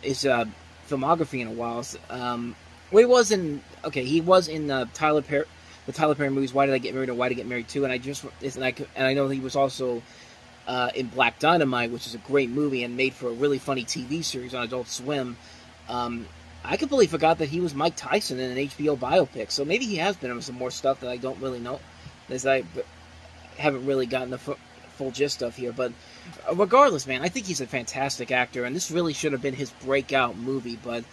filmography in a while. He was in the Tyler Perry movies, Why Did I Get Married, or Why Did I Get Married 2, and I know he was also in Black Dynamite, which is a great movie and made for a really funny TV series on Adult Swim. I completely forgot that he was Mike Tyson in an HBO biopic, so maybe he has been in some more stuff that I don't really know, as I haven't really gotten the full gist of here. But regardless, man, I think he's a fantastic actor, and this really should have been his breakout movie, but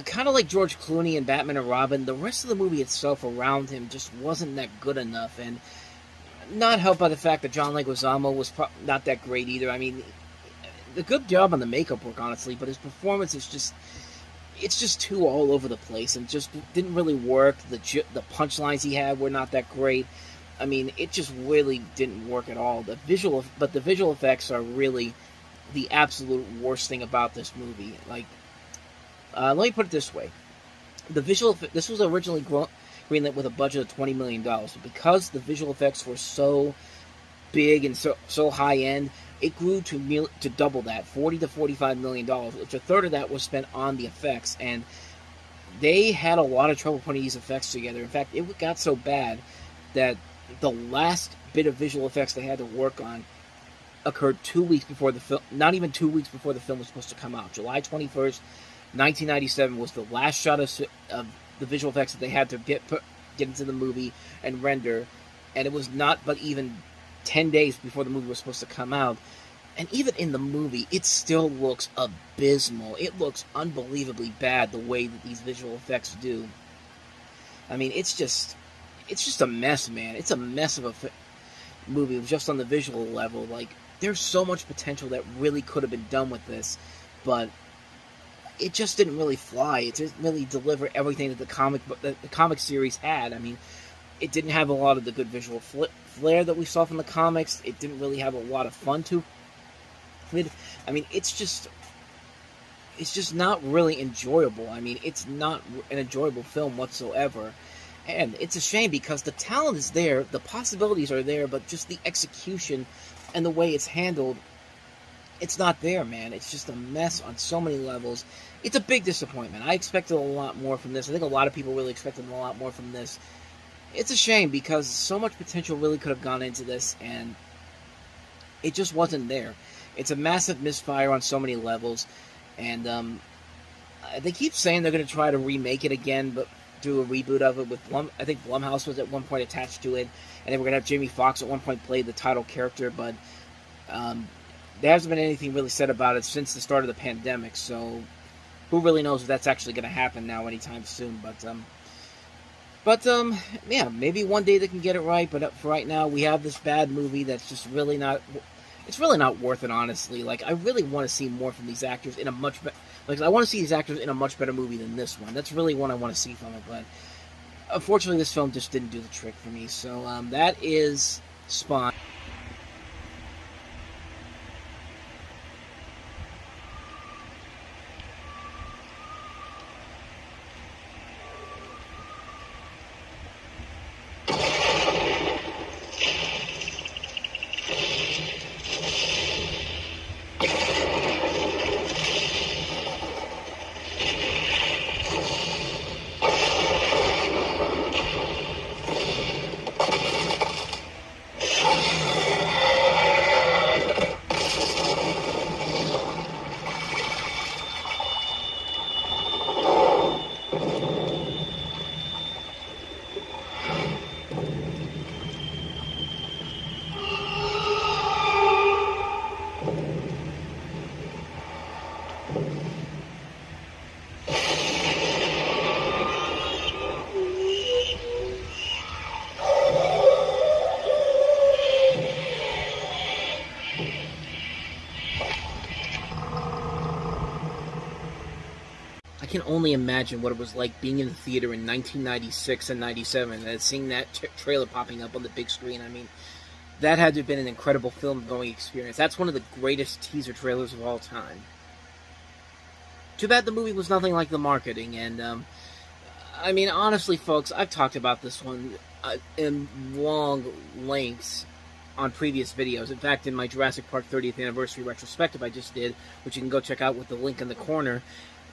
kind of like George Clooney in Batman and Robin, the rest of the movie itself around him just wasn't that good enough, and not helped by the fact that John Leguizamo was not that great either. I mean, a good job on the makeup work, honestly, but his performance is just too all over the place and just didn't really work. The punchlines he had were not that great. I mean, it just really didn't work at all. The visual effects are really the absolute worst thing about this movie. Like, let me put it this way: this was originally greenlit with a budget of $20 million, but because the visual effects were so big and so high end, it grew to double that, $40 to $45 million, which a third of that was spent on the effects, and they had a lot of trouble putting these effects together. In fact, it got so bad that the last bit of visual effects they had to work on occurred 2 weeks before the film, not even 2 weeks before the film was supposed to come out. July 21st, 1997 was the last shot of the visual effects that they had to get into the movie and render, and it was not but even 10 days before the movie was supposed to come out. And even in the movie, it still looks abysmal. It looks unbelievably bad the way that these visual effects do. I mean, it's just a mess, man. It's a mess of a movie just on the visual level. Like, there's so much potential that really could have been done with this, but it just didn't really fly. It didn't really deliver everything that the comic series had. I mean, it didn't have a lot of the good visual flair that we saw from the comics. It didn't really have a lot of fun to it. I mean, it's just not really enjoyable. I mean, it's not an enjoyable film whatsoever. And it's a shame because the talent is there, the possibilities are there, but just the execution and the way it's handled, it's not there, man. It's just a mess on so many levels. It's a big disappointment. I expected a lot more from this. I think a lot of people really expected a lot more from this. It's a shame because so much potential really could have gone into this, and it just wasn't there. It's a massive misfire on so many levels, and they keep saying they're going to try to remake it again, but do a reboot of it with I think Blumhouse was at one point attached to it, and they were going to have Jamie Foxx at one point play the title character, but there hasn't been anything really said about it since the start of the pandemic, so who really knows if that's actually going to happen now anytime soon. But yeah, maybe one day they can get it right, but for right now, we have this bad movie that's just really not it's really not worth it, honestly. Like, I really want to see more from these actors in a much better... Like, I want to see these actors in a much better movie than this one. That's really what I want to see from it, but unfortunately, this film just didn't do the trick for me. So, that is Spawn. I can only imagine what it was like being in the theater in 1996 and 97 and seeing that trailer popping up on the big screen. I mean, that had to have been an incredible film-going experience. That's one of the greatest teaser trailers of all time. Too bad the movie was nothing like the marketing, and, I mean, honestly, folks, I've talked about this one in long lengths on previous videos. In fact, in my Jurassic Park 30th Anniversary retrospective I just did, which you can go check out with the link in the corner,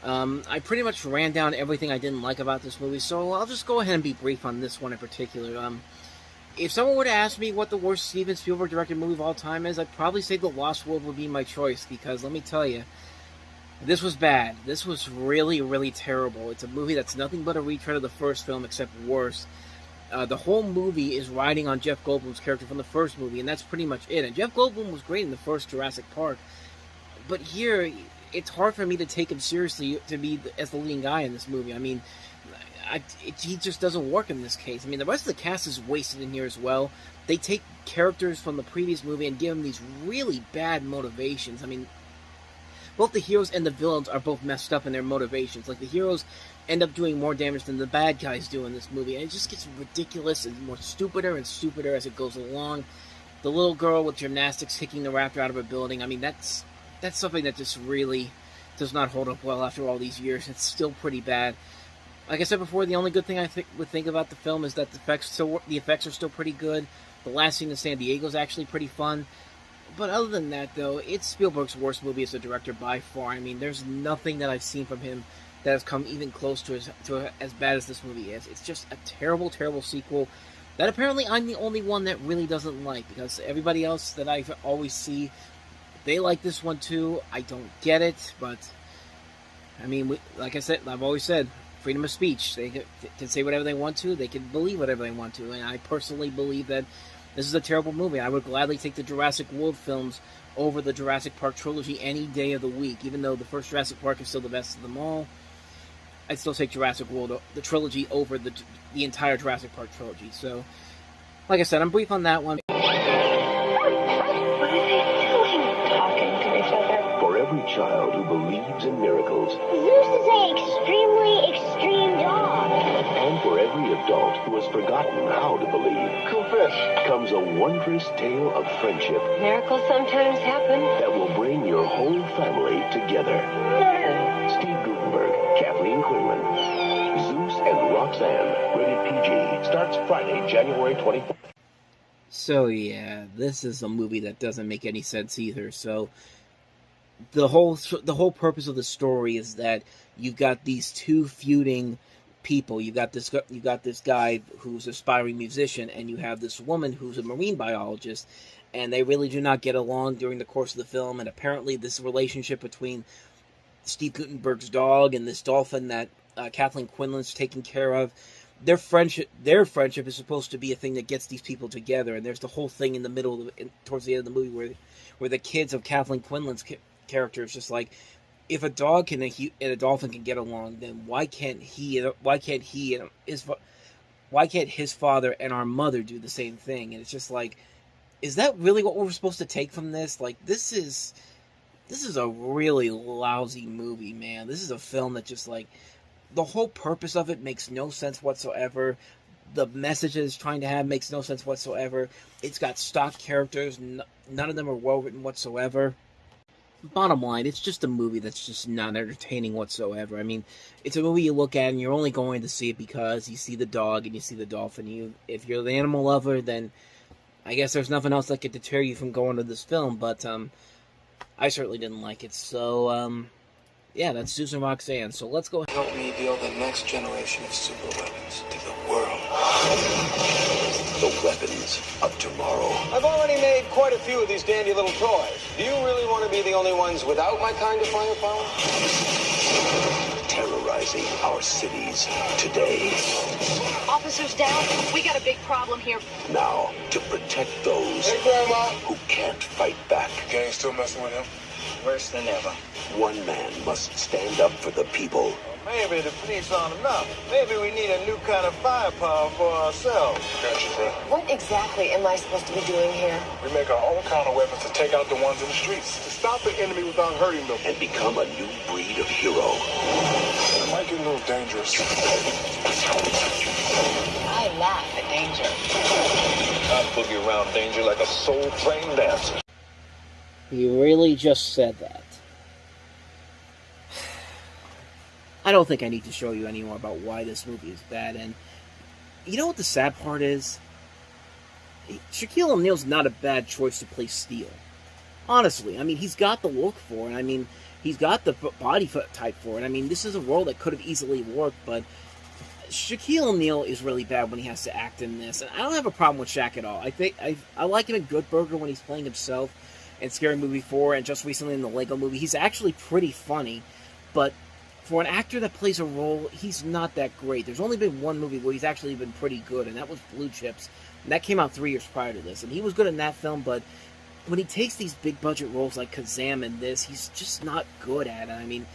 I pretty much ran down everything I didn't like about this movie, so I'll just go ahead and be brief on this one in particular. If someone were to ask me what the worst Steven Spielberg directed movie of all time is, I'd probably say The Lost World would be my choice, because let me tell you, this was bad. This was really, really terrible. It's a movie that's nothing but a retread of the first film, except worse. The whole movie is riding on Jeff Goldblum's character from the first movie, and that's pretty much it. And Jeff Goldblum was great in the first Jurassic Park, but here, it's hard for me to take him seriously to be as the leading guy in this movie. I mean, he just doesn't work in this case. I mean, the rest of the cast is wasted in here as well. They take characters from the previous movie and give them these really bad motivations. I mean, both the heroes and the villains are both messed up in their motivations. Like, the heroes end up doing more damage than the bad guys do in this movie, and it just gets ridiculous and more stupider and stupider as it goes along. The little girl with gymnastics kicking the raptor out of a building, I mean, that's something that just really does not hold up well after all these years. It's still pretty bad. Like I said before, the only good thing I would think about the film is that the effects are still pretty good. The last scene in San Diego is actually pretty fun. But other than that, though, it's Spielberg's worst movie as a director by far. I mean, there's nothing that I've seen from him that has come even close to as bad as this movie is. It's just a terrible, terrible sequel that apparently I'm the only one that really doesn't like, because everybody else that I always see, they like this one too. I don't get it, but I mean, like I said, I've always said, freedom of speech. They can say whatever they want to. They can believe whatever they want to, and I personally believe that this is a terrible movie. I would gladly take the Jurassic World films over the Jurassic Park trilogy any day of the week, even though the first Jurassic Park is still the best of them all. I'd still take Jurassic World, the trilogy, over the entire Jurassic Park trilogy. So, like I said, I'm brief on that one. For every child who believes in miracles, Zeus is an extremely extreme dog. and for every adult who has forgotten how to believe, Cool fish. comes a wondrous tale of friendship Miracles sometimes happen. that will bring your whole family together. Steve Gutenberg, Kathleen Quinlan, Zeus and Roxanne, rated PG, starts Friday, January 24th. So yeah, this is a movie that doesn't make any sense either. So the whole purpose of the story is that you've got these two feuding people. You got this guy who's an aspiring musician, and you have this woman who's a marine biologist, and they really do not get along during the course of the film. And apparently, this relationship between Steve Gutenberg's dog and this dolphin that Kathleen Quinlan's taking care of, their friendship is supposed to be a thing that gets these people together. And there's the whole thing in the middle, towards the end of the movie, where the kids of Kathleen Quinlan's character is just like, if a dog and a dolphin can get along, then why can't his father and our mother do the same thing? And it's just like, is that really what we're supposed to take from this? Like, this is a really lousy movie, man. This is a film that just, like, the whole purpose of it makes no sense whatsoever. The message it's trying to have makes no sense whatsoever. It's got stock characters. None of them are well written whatsoever. Bottom line, it's just a movie that's just not entertaining whatsoever. I mean, it's a movie you look at and you're only going to see it because you see the dog and you see the dolphin. If you're the animal lover, then I guess there's nothing else that could deter you from going to this film. But I certainly didn't like it. So yeah, that's Zeus and Roxanne. So let's go ahead. Help me build the next generation of super weapons to the world. The weapons of tomorrow. I've already made quite a few of these dandy little toys. Do you really want to be the only ones without my kind of firepower? Terrorizing our cities today. Officers down. We got a big problem here. Now, to protect those who can't fight back. Gang still messing with him? Worse than ever. One man must stand up for the people. Maybe the police aren't enough. Maybe we need a new kind of firepower for ourselves. Gotcha, bro. What exactly am I supposed to be doing here? We make our own kind of weapons to take out the ones in the streets. To stop the enemy without hurting them. And become a new breed of hero. It might get a little dangerous. I laugh at danger. I boogie around danger like a soul-trained dancer. He really just said that. I don't think I need to show you any more about why this movie is bad. And you know what the sad part is? Shaquille O'Neal's not a bad choice to play Steel. Honestly, I mean, he's got the look for it. I mean, he's got the body type for it. I mean, this is a role that could have easily worked, but Shaquille O'Neal is really bad when he has to act in this. And I don't have a problem with Shaq at all. I think I like him in Good Burger when he's playing himself, in Scary Movie 4, and just recently in the Lego Movie. He's actually pretty funny, but for an actor that plays a role, he's not that great. There's only been one movie where he's actually been pretty good, and that was Blue Chips. And that came out 3 years prior to this. And he was good in that film, but when he takes these big-budget roles like Kazam in this, he's just not good at it. I mean,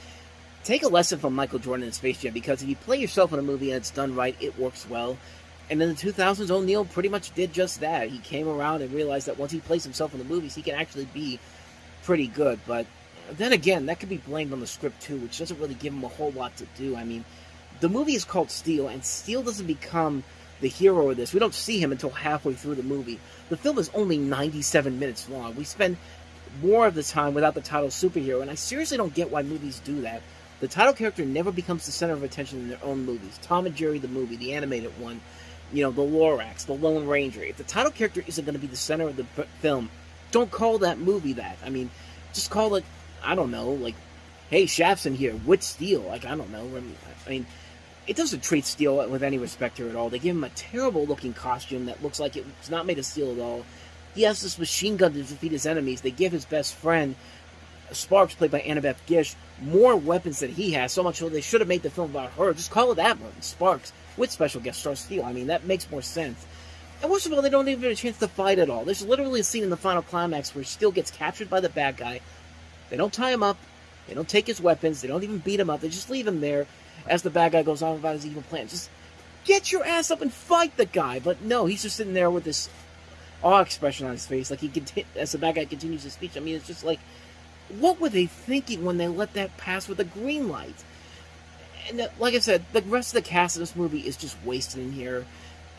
take a lesson from Michael Jordan in Space Jam, because if you play yourself in a movie and it's done right, it works well. And in the 2000s, O'Neal pretty much did just that. He came around and realized that once he plays himself in the movies, he can actually be pretty good. But then again, that could be blamed on the script too, which doesn't really give him a whole lot to do. I mean, the movie is called Steel, and Steel doesn't become the hero of this. We don't see him until halfway through the movie. The film is only 97 minutes long. We spend more of the time without the title superhero, and I seriously don't get why movies do that. The title character never becomes the center of attention in their own movies. Tom and Jerry the movie, the animated one, you know, the Lorax, the Lone Ranger. If the title character isn't going to be the center of the film, don't call that movie that. I mean, just call it, I don't know, like, hey, Shaft's in here, with Steel. Like, I don't know. I mean, it doesn't treat Steel with any respect here at all. They give him a terrible-looking costume that looks like it's not made of steel at all. He has this machine gun to defeat his enemies. They give his best friend, Sparks, played by Annabeth Gish, more weapons than he has, so much so they should have made the film about her. Just call it that one, Sparks, with special guest star Steel. I mean, that makes more sense. And worst of all, they don't even get a chance to fight at all. There's literally a scene in the final climax where Steel gets captured by the bad guy. They don't tie him up. They don't take his weapons. They don't even beat him up. They just leave him there as the bad guy goes on about his evil plan. Just get your ass up and fight the guy. But no, he's just sitting there with this awe expression on his face, like as the bad guy continues his speech. I mean, it's just like, what were they thinking when they let that pass with a green light? And like I said, the rest of the cast of this movie is just wasted in here.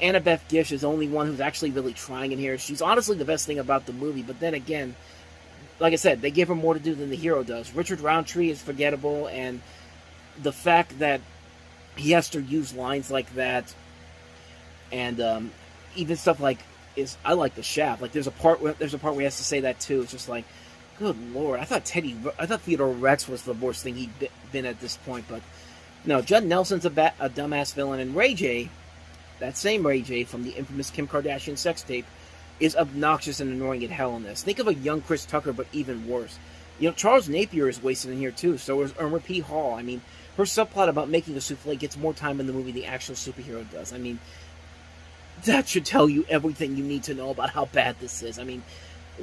Annabeth Gish is the only one who's actually really trying in here. She's honestly the best thing about the movie, but then again, like I said, they give her more to do than the hero does. Richard Roundtree is forgettable, and the fact that he has to use lines like that, and even stuff like, I like the Shaft. Like there's a part where he has to say that too. It's just like, good lord, I thought Theodore Rex was the worst thing he'd been at this point, but no, Judd Nelson's a dumbass villain, and Ray J, that same Ray J from the infamous Kim Kardashian sex tape, is obnoxious and annoying at hell in this. Think of a young Chris Tucker, but even worse. You know, Charles Napier is wasted in here too, so is Irma P. Hall. I mean, her subplot about making a souffle gets more time in the movie than the actual superhero does. I mean, that should tell you everything you need to know about how bad this is. I mean,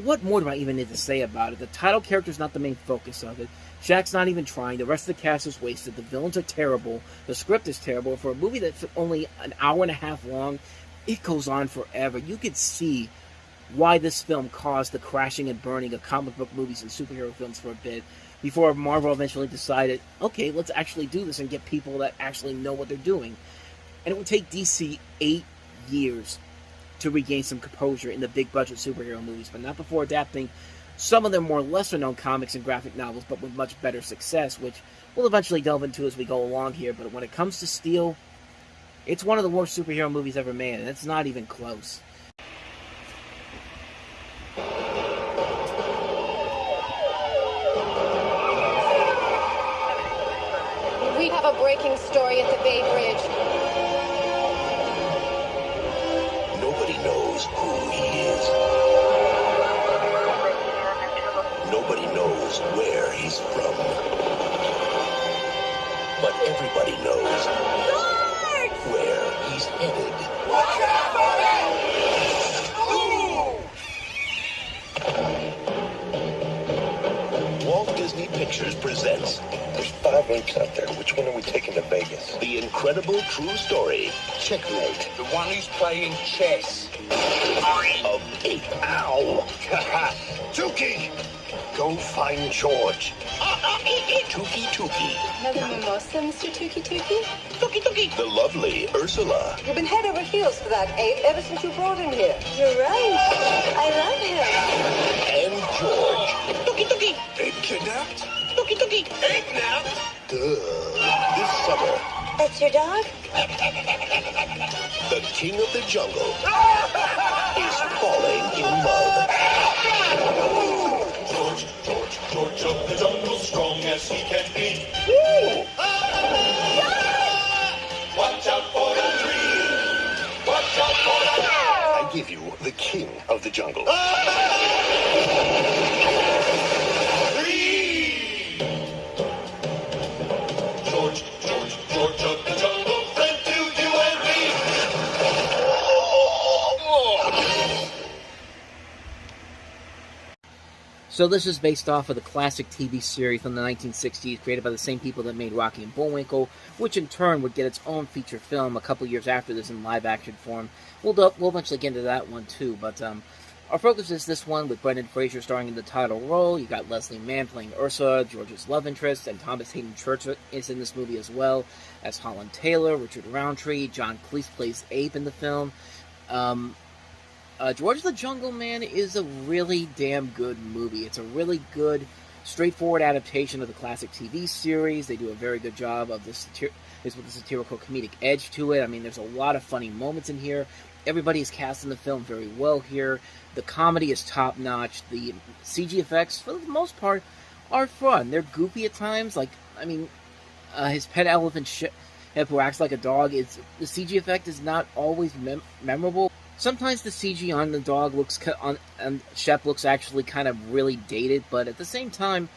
what more do I even need to say about it? The title character is not the main focus of it. Shaq's not even trying. The rest of the cast is wasted. The villains are terrible. The script is terrible. For a movie that's only an hour and a half long, it goes on forever. You could see why this film caused the crashing and burning of comic book movies and superhero films for a bit, before Marvel eventually decided, okay, let's actually do this and get people that actually know what they're doing. And it would take DC 8 years to regain some composure in the big-budget superhero movies, but not before adapting some of their more lesser-known comics and graphic novels, but with much better success, which we'll eventually delve into as we go along here. But when it comes to Steel, it's one of the worst superhero movies ever made, and it's not even close. We have a breaking story at the Bay Bridge. Nobody knows who he is. Nobody knows where he's from. But everybody knows where he's headed. Watch out for Walt Disney Pictures presents. There's 5 links out there. Which one are we taking to Vegas? The incredible true story. Checkmate. The one who's playing chess. Of Ape. Ow! Tukey! Go find George. Tukey Tukey. Another mimosa, Mr. Tukey Tukey? Tukey Tukey. The lovely Ursula. You've been head over heels for that ape ever since you brought him here. You're right. I love him. And George. Tukey Tukey! Ape kidnapped? Tukey Tukey. Ape napped? This summer, That's your dog? the king of the jungle is falling in love. George of the jungle, strong as he can be. Watch out for the tree. Watch out for the... I give you the king of the jungle. George of the jungle, friend to you and me. So this is based off of the classic TV series from the 1960s, created by the same people that made Rocky and Bullwinkle, which in turn would get its own feature film a couple years after this in live-action form. We'll eventually get into that one too, but our focus is this one with Brendan Fraser starring in the title role. You got Leslie Mann playing Ursula, George's love interest, and Thomas Hayden Church is in this movie as well as Holland Taylor, Richard Roundtree. John Cleese plays Ape in the film. George of the Jungle Man is a really damn good movie. It's a really good, straightforward adaptation of the classic TV series. They do a very good job of this with the satirical comedic edge to it. I mean, there's a lot of funny moments in here. Everybody is cast in the film very well here. The comedy is top-notch. The CG effects, for the most part, are fun. They're goofy at times. Like, I mean, his pet elephant Shep, who acts like a dog, the CG effect is not always memorable. Sometimes the CG on the dog and Shep looks actually kind of really dated, but at the same time,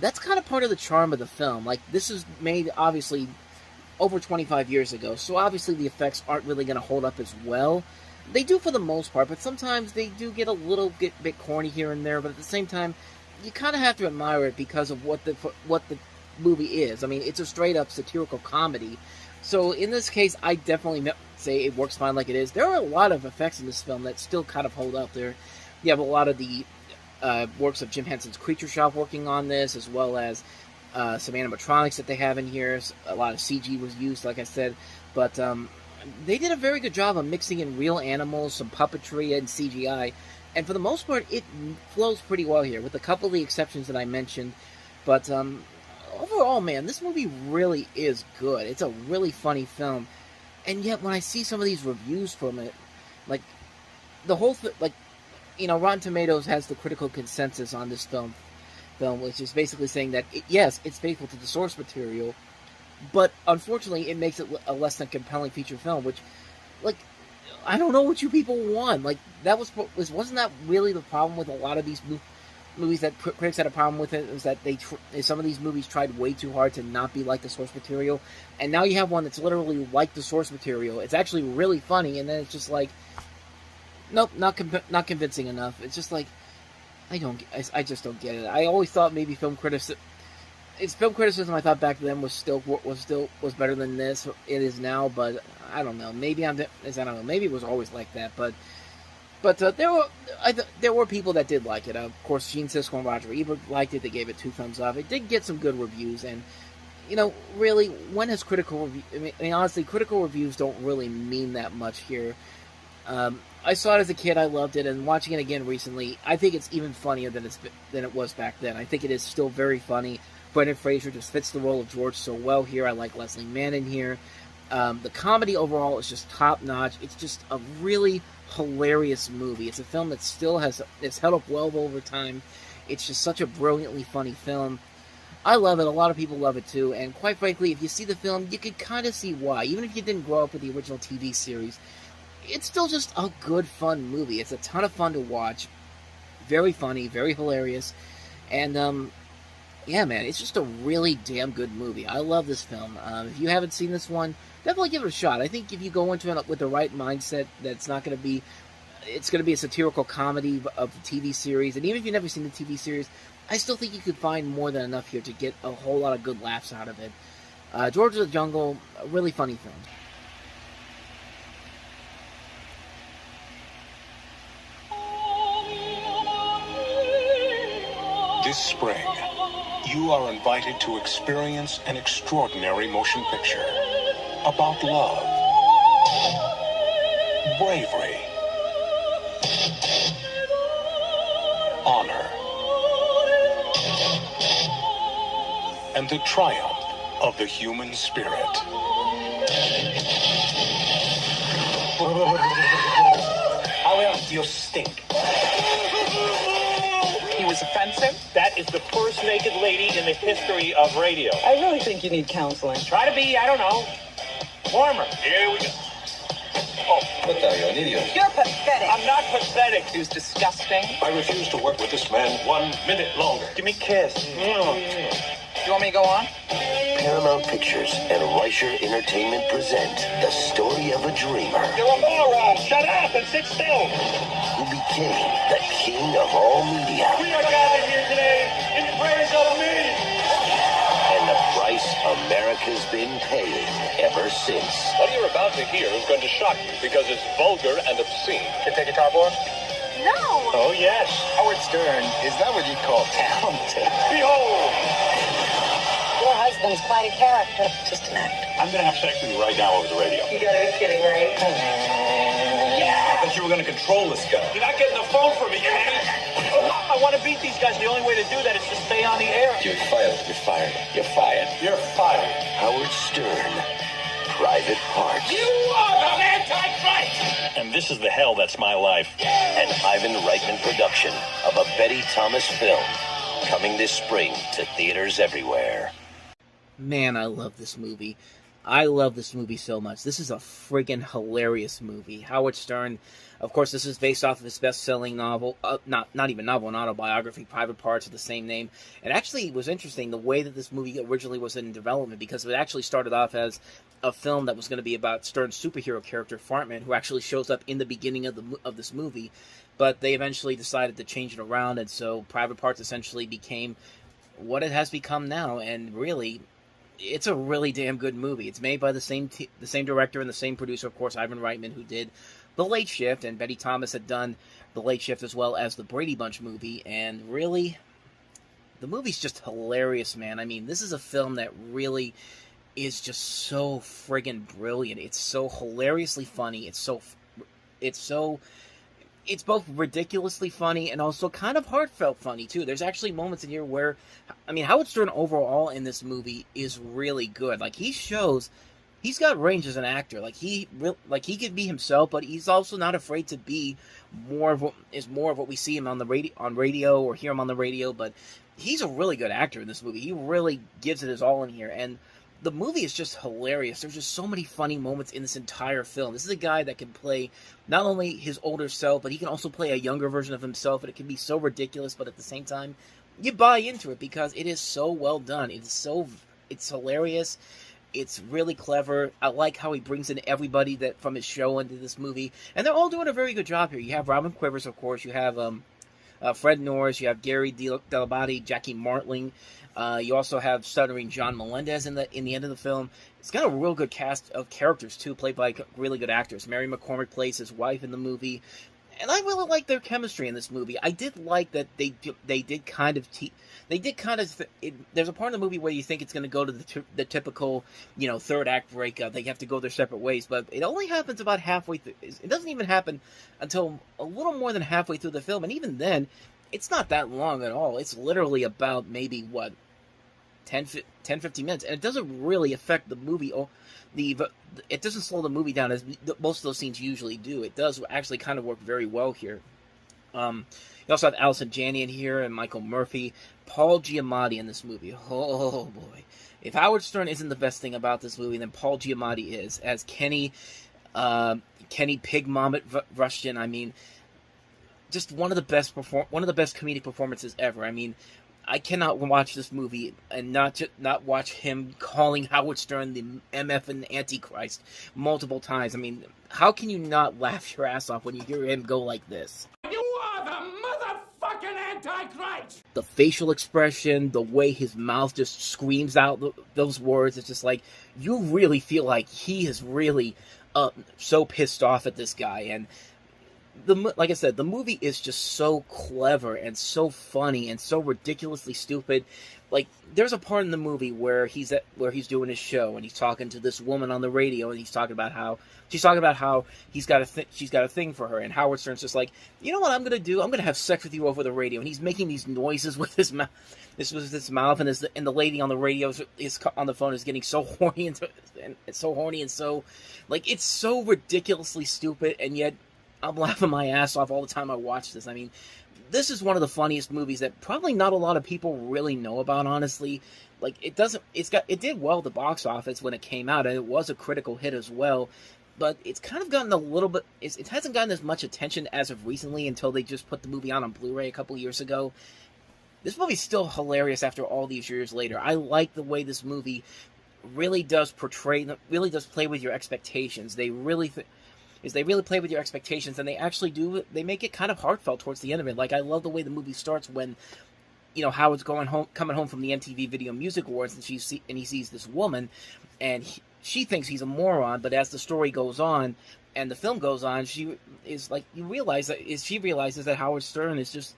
that's kind of part of the charm of the film. Like, this is made, obviously, over 25 years ago, so obviously the effects aren't really going to hold up as well. They do for the most part, but sometimes they do get a little bit corny here and there, but at the same time, you kind of have to admire it because of what the movie is. I mean, it's a straight-up satirical comedy, so in this case, I definitely say it works fine like it is. There are a lot of effects in this film that still kind of hold up there. You have a lot of the works of Jim Henson's Creature Shop working on this, as well as some animatronics that they have in here. A lot of CG was used, like I said, but they did a very good job of mixing in real animals, some puppetry, and CGI, and for the most part, it flows pretty well here, with a couple of the exceptions that I mentioned, but overall, man, this movie really is good. It's a really funny film, and yet when I see some of these reviews from it, like, the whole Rotten Tomatoes has the critical consensus on this film, which is basically saying that, yes, it's faithful to the source material, but unfortunately, it makes it a less than compelling feature film, which, like, I don't know what you people want. Like, wasn't that really the problem with a lot of these movies that critics had a problem with it, was that some of these movies tried way too hard to not be like the source material, and now you have one that's literally like the source material. It's actually really funny, and then it's just like, nope, not convincing enough. It's just like, I just don't get it. I always thought maybe film criticism I thought back then was better than this. It is now, but I don't know. Maybe maybe it was always like that. But But there were people that did like it. Of course, Gene Siskel and Roger Ebert liked it. They gave it 2 thumbs up. It did get some good reviews, and really, when has critical review? I mean, honestly, critical reviews don't really mean that much here. I saw it as a kid. I loved it, and watching it again recently, I think it's even funnier than it was back then. I think it is still very funny. Brendan Fraser just fits the role of George so well here. I like Leslie Mann in here. The comedy overall is just top notch. It's just a really hilarious movie. It's a film that still it's held up well over time. It's just such a brilliantly funny film. I love it. A lot of people love it too. And quite frankly, if you see the film, you can kind of see why. Even if you didn't grow up with the original TV series, it's still just a good, fun movie. It's a ton of fun to watch. Very funny, very hilarious. And, yeah, man, it's just a really damn good movie. I love this film. If you haven't seen this one, definitely give it a shot. I think if you go into it with the right mindset, it's going to be a satirical comedy of the TV series. And even if you've never seen the TV series, I still think you could find more than enough here to get a whole lot of good laughs out of it. George of the Jungle, a really funny film. This spring, you are invited to experience an extraordinary motion picture about love, bravery, honor, and the triumph of the human spirit. However, you stink. He was offensive. That is the first naked lady in the history of radio. I really think you need counseling. Try to be, I don't know, warmer. Here we go. Oh, what the hell, you're an idiot. You're pathetic. I'm not pathetic. He was disgusting. I refuse to work with this man 1 minute longer. Give me a kiss. You want me to go on? Paramount Pictures and Reicher Entertainment present The Story of a Dreamer. You're a moron. Shut up and sit still. Who became the king of all media. We are gathered here today in praise of me. And the price America's been paying ever since. What you're about to hear is going to shock you because it's vulgar and obscene. Can I take guitar boy? No. Oh, yes. Howard Stern, is that what you call talented? Behold. Your husband's quite a character. Just an act. I'm going to have sex with you right now over the radio. You gotta be kidding, right? I thought you were going to control this guy. You're not getting the phone from me, man. I want to beat these guys. The only way to do that is to stay on the air. You're fired. You're fired. You're fired. You're fired. Howard Stern, Private Parts. You are the Antichrist! And this is the hell that's my life. An Ivan Reitman production of a Betty Thomas film. Coming this spring to theaters everywhere. Man, I love this movie. I love this movie so much. This is a friggin' hilarious movie. Howard Stern, of course, this is based off of his best-selling novel, not even novel, an autobiography, Private Parts of the same name. And actually, it was interesting the way that this movie originally was in development, because it actually started off as a film that was going to be about Stern's superhero character, Fartman, who actually shows up in the beginning of this movie. But they eventually decided to change it around, and so Private Parts essentially became what it has become now, and really, it's a really damn good movie. It's made by the same director and the same producer, of course, Ivan Reitman, who did The Late Shift, and Betty Thomas had done The Late Shift as well as the Brady Bunch movie, and really, the movie's just hilarious, man. I mean, this is a film that really is just so friggin' brilliant. It's so hilariously funny. It's both ridiculously funny and also kind of heartfelt funny, too. There's actually moments in here where, I mean, Howard Stern overall in this movie is really good. Like, he shows he's got range as an actor. Like, he could be himself, but he's also not afraid to be more of what we see him on radio or hear him on the radio. But he's a really good actor in this movie. He really gives it his all in here. And the movie is just hilarious. There's just so many funny moments in this entire film. This is a guy that can play not only his older self, but he can also play a younger version of himself, and it can be so ridiculous, but at the same time, you buy into it because it is so well done. It's hilarious. It's really clever. I like how he brings in everybody that from his show into this movie, and they're all doing a very good job here. You have Robin Quivers, of course. You have Fred Norris. You have Gary Delabate, Jackie Martling. You also have stuttering John Melendez in the end of the film. It's got a real good cast of characters, too, played by really good actors. Mary McCormick plays his wife in the movie. And I really like their chemistry in this movie. I did like that they did kind of there's a part of the movie where you think it's going to go to the typical, third act breakup. They have to go their separate ways, but it only happens about halfway through. It doesn't even happen until a little more than halfway through the film, and even then, it's not that long at all. It's literally about maybe 10, 15 minutes, and it doesn't really affect the movie. It doesn't slow the movie down as most of those scenes usually do. It does actually kind of work very well here. You also have Allison Janney in here and Michael Murphy, Paul Giamatti in this movie. Oh boy! If Howard Stern isn't the best thing about this movie, then Paul Giamatti is as Kenny Pig Vomit Rushton. I mean, just one of the best comedic performances ever. I mean, I cannot watch this movie and not watch him calling Howard Stern the MF and Antichrist multiple times. I mean, how can you not laugh your ass off when you hear him go like this? You are the motherfucking Antichrist! The facial expression, the way his mouth just screams out those words, it's just like, you really feel like he is really so pissed off at this guy. And like I said, the movie is just so clever and so funny and so ridiculously stupid. Like, there's a part in the movie where he's doing his show and he's talking to this woman on the radio, and she's talking about how she's got a thing for her, and Howard Stern's just like, you know what I'm gonna do? I'm gonna have sex with you over the radio, and he's making these noises with his mouth. This was his mouth, and the lady on the radio is on the phone is getting so horny and so like, it's so ridiculously stupid, and yet I'm laughing my ass off all the time I watch this. I mean, this is one of the funniest movies that probably not a lot of people really know about, honestly. Like, it did well at the box office when it came out, and it was a critical hit as well, but it's kind of gotten a little bit, it hasn't gotten as much attention as of recently until they just put the movie on Blu-ray a couple years ago. This movie's still hilarious after all these years later. I like the way this movie really does play with your expectations. They really play with your expectations, and they make it kind of heartfelt towards the end of it. Like, I love the way the movie starts when, Howard's coming home from the MTV Video Music Awards, and he sees this woman, and she thinks he's a moron, but as the story goes on, and the film goes on, she realizes that Howard Stern is just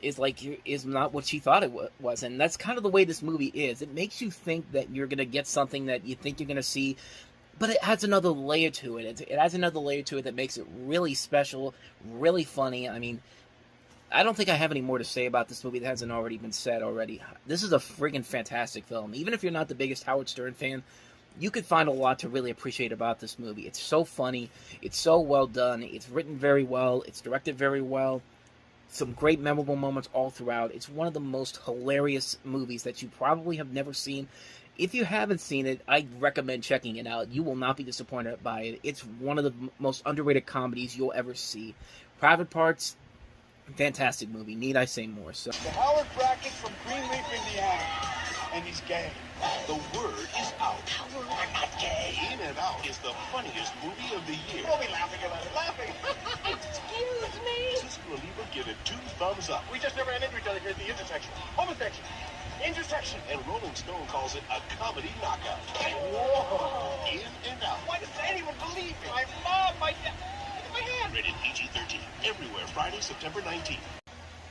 is not what she thought it was, and that's kind of the way this movie is. It makes you think that you're going to get something that you think you're going to see, but it adds another layer to it. It adds another layer to it that makes it really special, really funny. I mean, I don't think I have any more to say about this movie that hasn't already been said already. This is a friggin' fantastic film. Even if you're not the biggest Howard Stern fan, you could find a lot to really appreciate about this movie. It's so funny. It's so well done. It's written very well. It's directed very well. Some great memorable moments all throughout. It's one of the most hilarious movies that you probably have never seen. If you haven't seen it, I recommend checking it out. You will not be disappointed by it. It's one of the most underrated comedies you'll ever see. Private Parts, fantastic movie. Need I say more? So, the Howard Brackett from Greenleaf, Indiana, and he's gay. The word is out. Howard, I'm not gay. In and Out is the funniest movie of the year. We'll be laughing about it, laughing. Excuse me? Sister Oliva give it 2 thumbs up. We just never ran into each other here at the intersection. Homosexual. Intersection. And Rolling Stone calls it a comedy knockout. Whoa. In and Out. Why does anyone believe me? My mom, my dad. Look at my hand. Rated PG-13. Everywhere Friday, September 19th.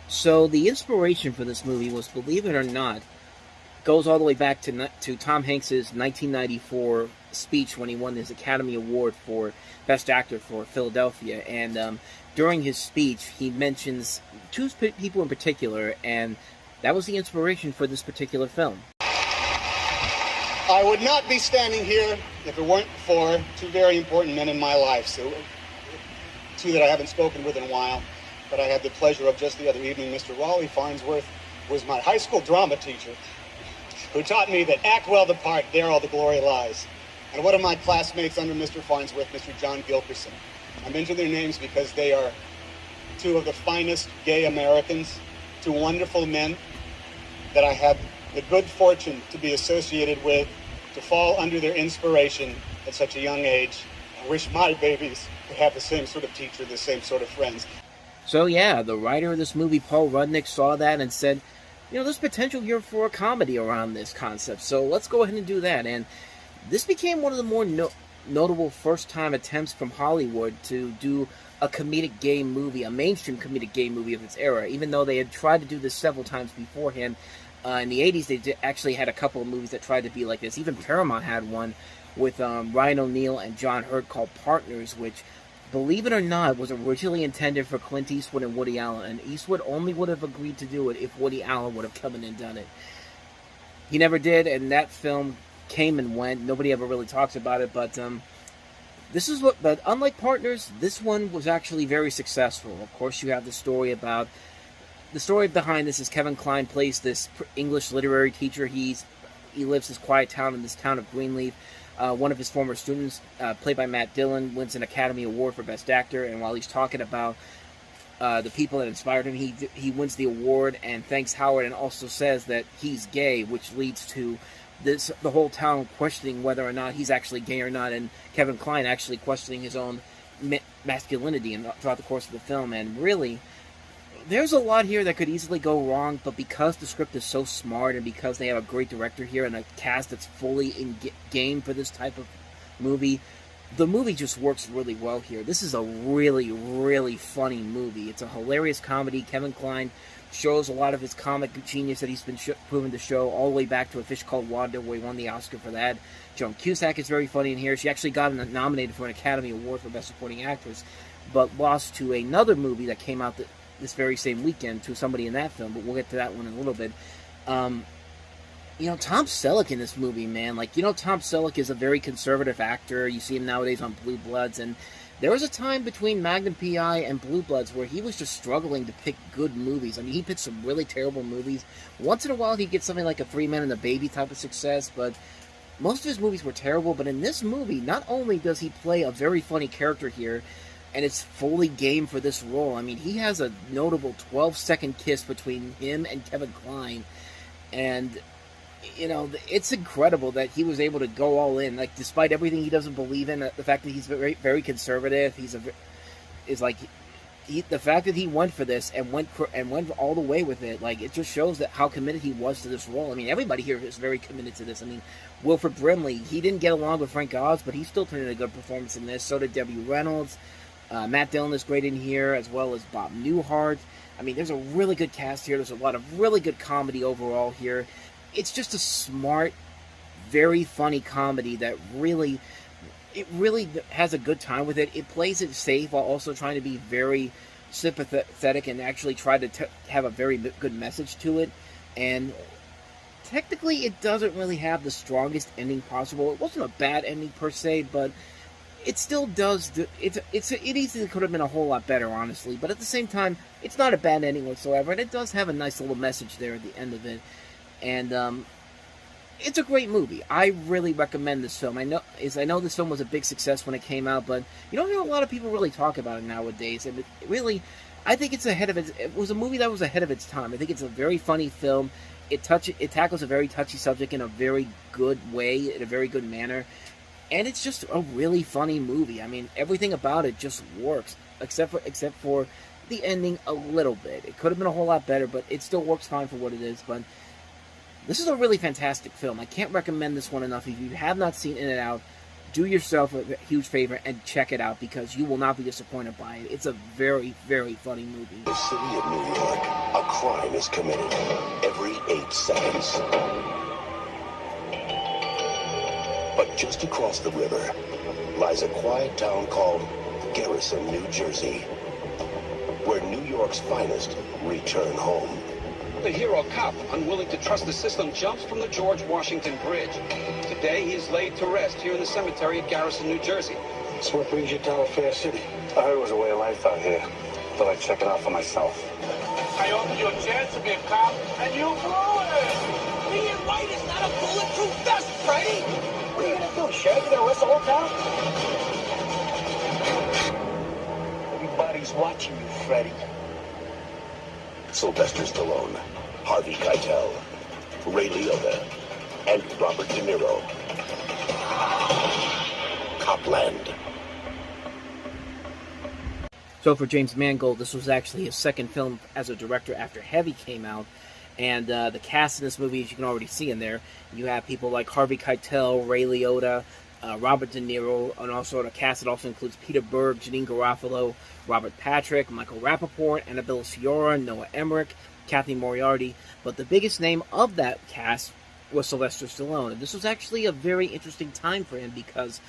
So the inspiration for this movie was, believe it or not, goes all the way back to Tom Hanks' 1994 speech when he won his Academy Award for Best Actor for Philadelphia. And during his speech, he mentions 2 people in particular, and that was the inspiration for this particular film. I would not be standing here if it weren't for 2 very important men in my life. So, 2 that I haven't spoken with in a while, but I had the pleasure of just the other evening. Mr. Wally Farnsworth was my high school drama teacher, who taught me that act well the part, there all the glory lies. And one of my classmates under Mr. Farnsworth, Mr. John Gilkerson. I mention their names because they are 2 of the finest gay Americans, 2 wonderful men that I had the good fortune to be associated with, to fall under their inspiration at such a young age. I wish my babies could have the same sort of teacher, the same sort of friends. So yeah, the writer of this movie, Paul Rudnick, saw that and said, there's potential here for a comedy around this concept, so let's go ahead and do that. And this became one of the more notable first-time attempts from Hollywood to do a comedic game movie, a mainstream comedic game movie of its era, even though they had tried to do this several times beforehand. In the 80s, they actually had a couple of movies that tried to be like this. Even Paramount had one with Ryan O'Neal and John Hurt called Partners, which, believe it or not, was originally intended for Clint Eastwood and Woody Allen, and Eastwood only would have agreed to do it if Woody Allen would have come in and done it. He never did, and that film came and went. Nobody ever really talks about it, but but unlike Partners, this one was actually very successful. Of course, you have the story behind this is Kevin Kline plays this English literary teacher. He lives this quiet town in this town of Greenleaf. One of his former students, played by Matt Dillon, wins an Academy Award for Best Actor, and while he's talking about the people that inspired him, he wins the award and thanks Howard, and also says that he's gay, which leads to the whole town questioning whether or not he's actually gay or not, and Kevin Kline actually questioning his own masculinity throughout the course of the film. And really, there's a lot here that could easily go wrong, but because the script is so smart and because they have a great director here and a cast that's fully in game for this type of movie, the movie just works really well here. This is a really, really funny movie. It's a hilarious comedy. Kevin Kline shows a lot of his comic genius that he's been proven to show all the way back to A Fish Called Wanda, where he won the Oscar for that. Joan Cusack is very funny in here. She actually got nominated for an Academy Award for Best Supporting Actress, but lost to another movie that came out this very same weekend to somebody in that film, but we'll get to that one in a little bit. Tom Selleck in this movie, man. Tom Selleck is a very conservative actor. You see him nowadays on Blue Bloods, and there was a time between Magnum P.I. and Blue Bloods where he was just struggling to pick good movies. I mean, he picked some really terrible movies. Once in a while, he'd get something like a Three Men and a Baby type of success, but most of his movies were terrible. But in this movie, not only does he play a very funny character here, and it's fully game for this role. I mean, he has a notable 12-second kiss between him and Kevin Kline, and it's incredible that he was able to go all in, despite everything he doesn't believe in. The fact that he's very, very conservative, the fact that he went for this and went all the way with it. It just shows that how committed he was to this role. I mean, everybody here is very committed to this. I mean, Wilford Brimley, he didn't get along with Frank Oz, but he still turned in a good performance in this. So did Debbie Reynolds. Matt Dillon is great in here, as well as Bob Newhart. I mean, there's a really good cast here. There's a lot of really good comedy overall here. It's just a smart, very funny comedy that really has a good time with it. It plays it safe while also trying to be very sympathetic and actually try to have a very good message to it. And technically, it doesn't really have the strongest ending possible. It wasn't a bad ending per se, but it still does. It easily could have been a whole lot better, honestly. But at the same time, it's not a bad ending whatsoever, and it does have a nice little message there at the end of it. And it's a great movie. I really recommend this film. I know this film was a big success when it came out, but you don't hear a lot of people really talk about it nowadays. And I think it's ahead of it. It was a movie that was ahead of its time. I think it's a very funny film. It tackles a very touchy subject in a very good way, in a very good manner. And it's just a really funny movie. I mean, everything about it just works, except for the ending a little bit. It could have been a whole lot better, but it still works fine for what it is. But this is a really fantastic film. I can't recommend this one enough. If you have not seen In and Out, do yourself a huge favor and check it out, because you will not be disappointed by it. It's a very, very funny movie. In the city of New York, a crime is committed every 8 seconds. But just across the river lies a quiet town called Garrison, New Jersey, where New York's finest return home. The hero cop, unwilling to trust the system, jumps from the George Washington Bridge. Today, he is laid to rest here in the cemetery at Garrison, New Jersey. So what brings you to our fair city? I heard it was a way of life out here. Thought I'd check it out for myself. I offered you a chance to be a cop, and you blew it! Being right is not a bulletproof vest, Freddy! What are you gonna do, Sheriff? You gonna arrest the whole town? Everybody's watching you, Freddy. Sylvester Stallone, Harvey Keitel, Ray Liotta, and Robert De Niro. Copland. So for James Mangold, this was actually his second film as a director after Heavy came out. And the cast in this movie, as you can already see in there, you have people like Harvey Keitel, Ray Liotta, Robert De Niro, and also the cast. It also includes Peter Berg, Janine Garofalo, Robert Patrick, Michael Rappaport, Annabelle Sciorra, Noah Emmerich, Kathy Moriarty. But the biggest name of that cast was Sylvester Stallone. And this was actually a very interesting time for him because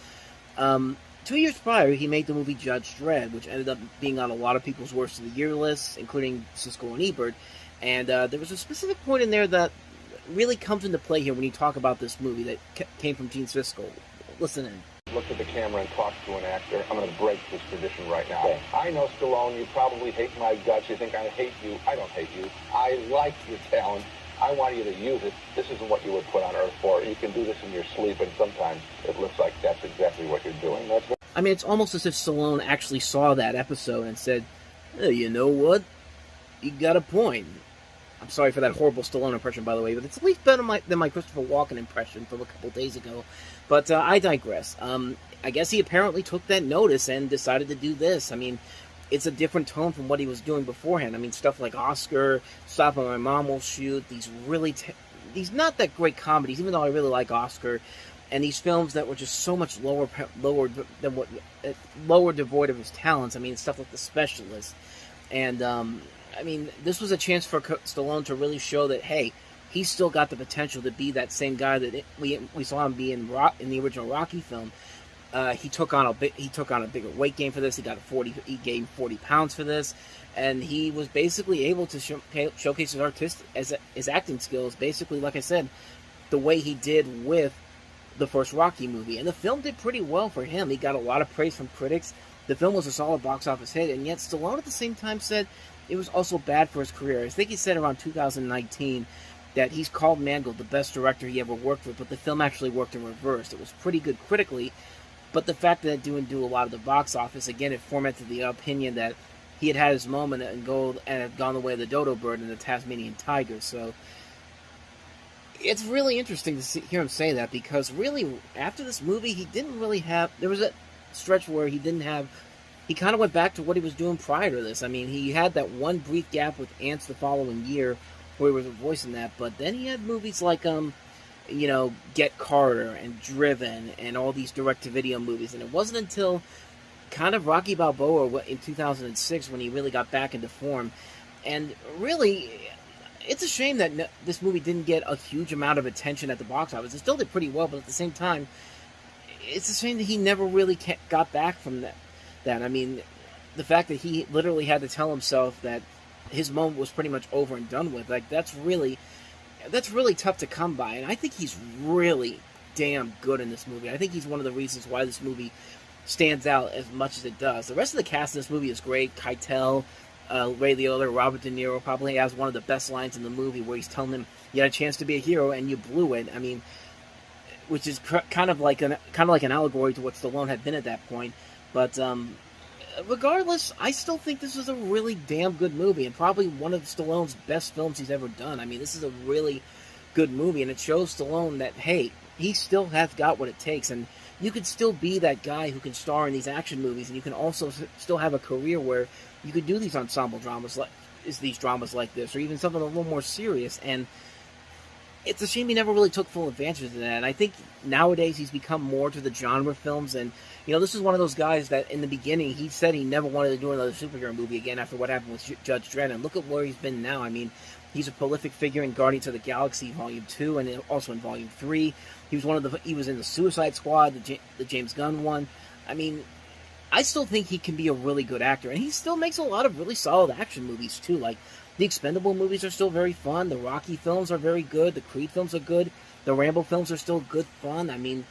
2 years prior, he made the movie Judge Dredd, which ended up being on a lot of people's worst of the year lists, including Siskel and Ebert. And there was a specific point in there that really comes into play here when you talk about this movie that came from Gene Siskel. Listen in. Look at the camera and talk to an actor. I'm going to break this tradition right now. Okay. I know, Stallone, you probably hate my guts. You think I hate you. I don't hate you. I like your talent. I want you to use it. This isn't what you were put on Earth for. You can do this in your sleep, and sometimes it looks like that's exactly what you're doing. That's what... I mean, it's almost as if Stallone actually saw that episode and said, hey, you know what? You got a point. I'm sorry for that horrible Stallone impression, by the way, but it's at least better than my Christopher Walken impression from a couple days ago. But I digress. I guess he apparently took that notice and decided to do this. I mean, it's a different tone from what he was doing beforehand. I mean, stuff like Oscar, Stop or My Mom Will Shoot, these really... these not that great comedies, even though I really like Oscar, and these films that were just so much lower than what... lower devoid of his talents. I mean, stuff like The Specialist. And, I mean, this was a chance for Stallone to really show that, hey, he's still got the potential to be that same guy that we saw him be in the original Rocky film. He took on a bigger weight gain for this. He gained 40 pounds for this, and he was basically able to showcase his acting skills. Basically, like I said, the way he did with the first Rocky movie, and the film did pretty well for him. He got a lot of praise from critics. The film was a solid box office hit, and yet Stallone at the same time said it was also bad for his career. I think he said around 2019 that he's called Mangold the best director he ever worked with, but the film actually worked in reverse. It was pretty good critically, but the fact that it didn't do a lot of the box office, again, it fomented the opinion that he had his moment and had gone the way of the dodo bird and the Tasmanian tiger. So it's really interesting to hear him say that, because really, after this movie, he didn't really have... There was a stretch where he didn't have... He kind of went back to what he was doing prior to this. I mean, he had that one brief gap with Ants the following year where he was voicing that, but then he had movies like, Get Carter and Driven and all these direct-to-video movies, and it wasn't until kind of Rocky Balboa in 2006 when he really got back into form. And really, it's a shame that this movie didn't get a huge amount of attention at the box office. It still did pretty well, but at the same time, it's a shame that he never really got back from that. I mean, the fact that he literally had to tell himself that his moment was pretty much over and done with, like, that's really tough to come by. And I think he's really damn good in this movie. I think he's one of the reasons why this movie stands out as much as it does. The rest of the cast in this movie is great. Keitel, Ray Liotta, Robert De Niro probably has one of the best lines in the movie, where he's telling him, you had a chance to be a hero and you blew it. I mean, which is kind of like an allegory to what Stallone had been at that point. But regardless, I still think this is a really damn good movie, and probably one of Stallone's best films he's ever done. I mean, this is a really good movie, and it shows Stallone that, hey, he still has got what it takes, and you could still be that guy who can star in these action movies, and you can also still have a career where you could do these ensemble dramas like this, or even something a little more serious. And it's a shame he never really took full advantage of that. And I think nowadays he's become more to the genre films. And, this is one of those guys that in the beginning he said he never wanted to do another superhero movie again after what happened with Judge Dredd. And look at where he's been now. I mean, he's a prolific figure in Guardians of the Galaxy Volume 2 and also in Volume 3. He was in the Suicide Squad, the James Gunn one. I mean, I still think he can be a really good actor. And he still makes a lot of really solid action movies too. Like, the Expendable movies are still very fun. The Rocky films are very good. The Creed films are good. The Rambo films are still good fun. I mean,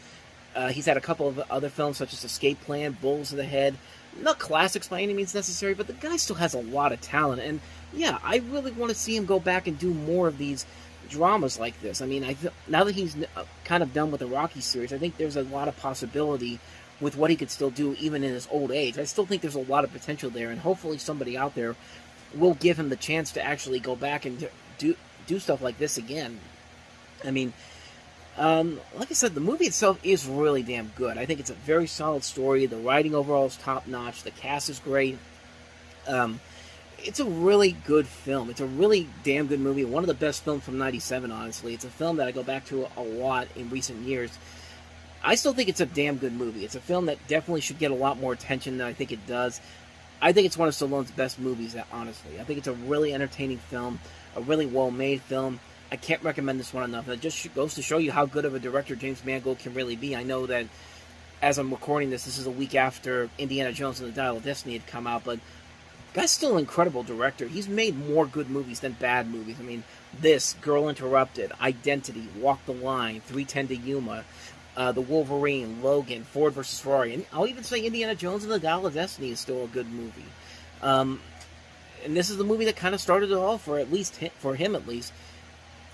he's had a couple of other films such as Escape Plan, Bulls to the Head. Not classics by any means necessary, but the guy still has a lot of talent. And yeah, I really want to see him go back and do more of these dramas like this. I mean, now that he's kind of done with the Rocky series, I think there's a lot of possibility with what he could still do even in his old age. I still think there's a lot of potential there, and hopefully somebody out there will give him the chance to actually go back and do stuff like this again. I mean, like I said, the movie itself is really damn good. I think it's a very solid story. The writing overall is top-notch. The cast is great. It's a really good film. It's a really damn good movie. One of the best films from '97, honestly. It's a film that I go back to a lot in recent years. I still think it's a damn good movie. It's a film that definitely should get a lot more attention than I think it does. I think it's one of Stallone's best movies, honestly. I think it's a really entertaining film, a really well-made film. I can't recommend this one enough. It just goes to show you how good of a director James Mangold can really be. I know that as I'm recording this is a week after Indiana Jones and the Dial of Destiny had come out, but guy's still an incredible director. He's made more good movies than bad movies. I mean, this, Girl Interrupted, Identity, Walk the Line, 3:10 to Yuma, The Wolverine, Logan, Ford vs. Ferrari, and I'll even say Indiana Jones and the Dial of Destiny is still a good movie. And this is the movie that kind of started it all for him at least.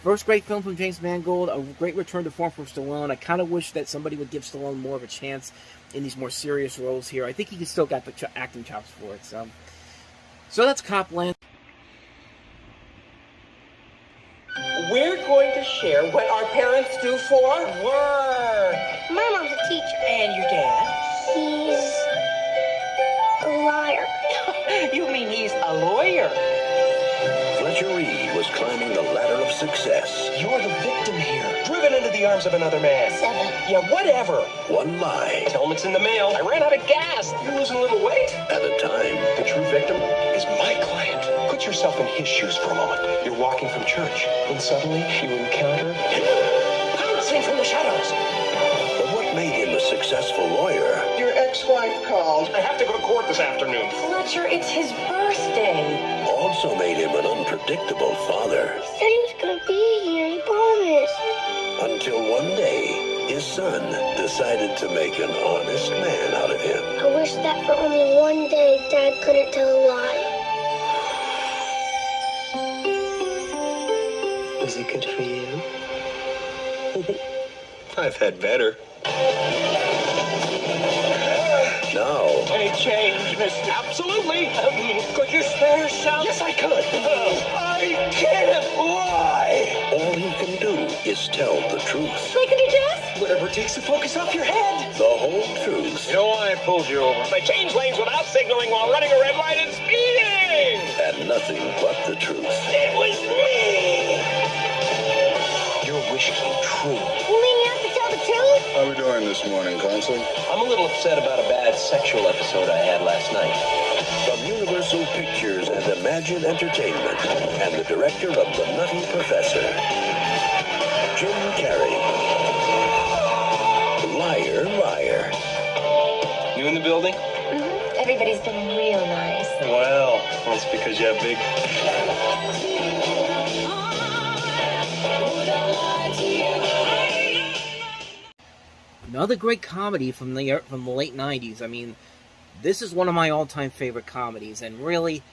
First great film from James Mangold, a great return to form for Stallone. I kind of wish that somebody would give Stallone more of a chance in these more serious roles here. I think he still got the acting chops for it. So that's Copland. We're going to share what our parents do for work. My mom's a teacher. And your dad? He's a liar. You mean he's a lawyer? Fletcher Reed was climbing the ladder of success. You're the victim here. Driven into the arms of another man. 7. Yeah, whatever. One lie. Tell him it's in the mail. I ran out of gas. You're losing a little weight. At a time. The true victim is my client. Put yourself in his shoes for a moment. You're walking from church, and suddenly you encounter Pouncing from the shadows. But what made him a successful lawyer? Your ex-wife called. I have to go to court this afternoon. Fletcher, it's his birthday. Also made him an unpredictable father. He said he was going to be here. He promised. Until one day, his son decided to make an honest man out of him. I wish that for only one day Dad couldn't tell a lie. Was it good for you? I've had better. Now, Any change, mister? Absolutely. Could you spare some? yes, I could. I can't lie. All he can do is tell the truth. Like a dress? Whatever takes the focus off your head. The whole truth. You know why I pulled you over? They changed lanes without signaling while running a red light and speeding! And nothing but the truth. It was me! Your wish came true. You mean you have to tell the truth? How are we doing this morning, Consul? I'm a little upset about a bad sexual episode I had last night. From Universal Pictures and Imagine Entertainment, and the director of The Nutty Professor, Jim Carrey. Liar, liar. You in the building? Mm-hmm. Everybody's been real nice. Well, that's because you have big... Another great comedy from the late 90s. I mean, this is one of my all-time favorite comedies, and really,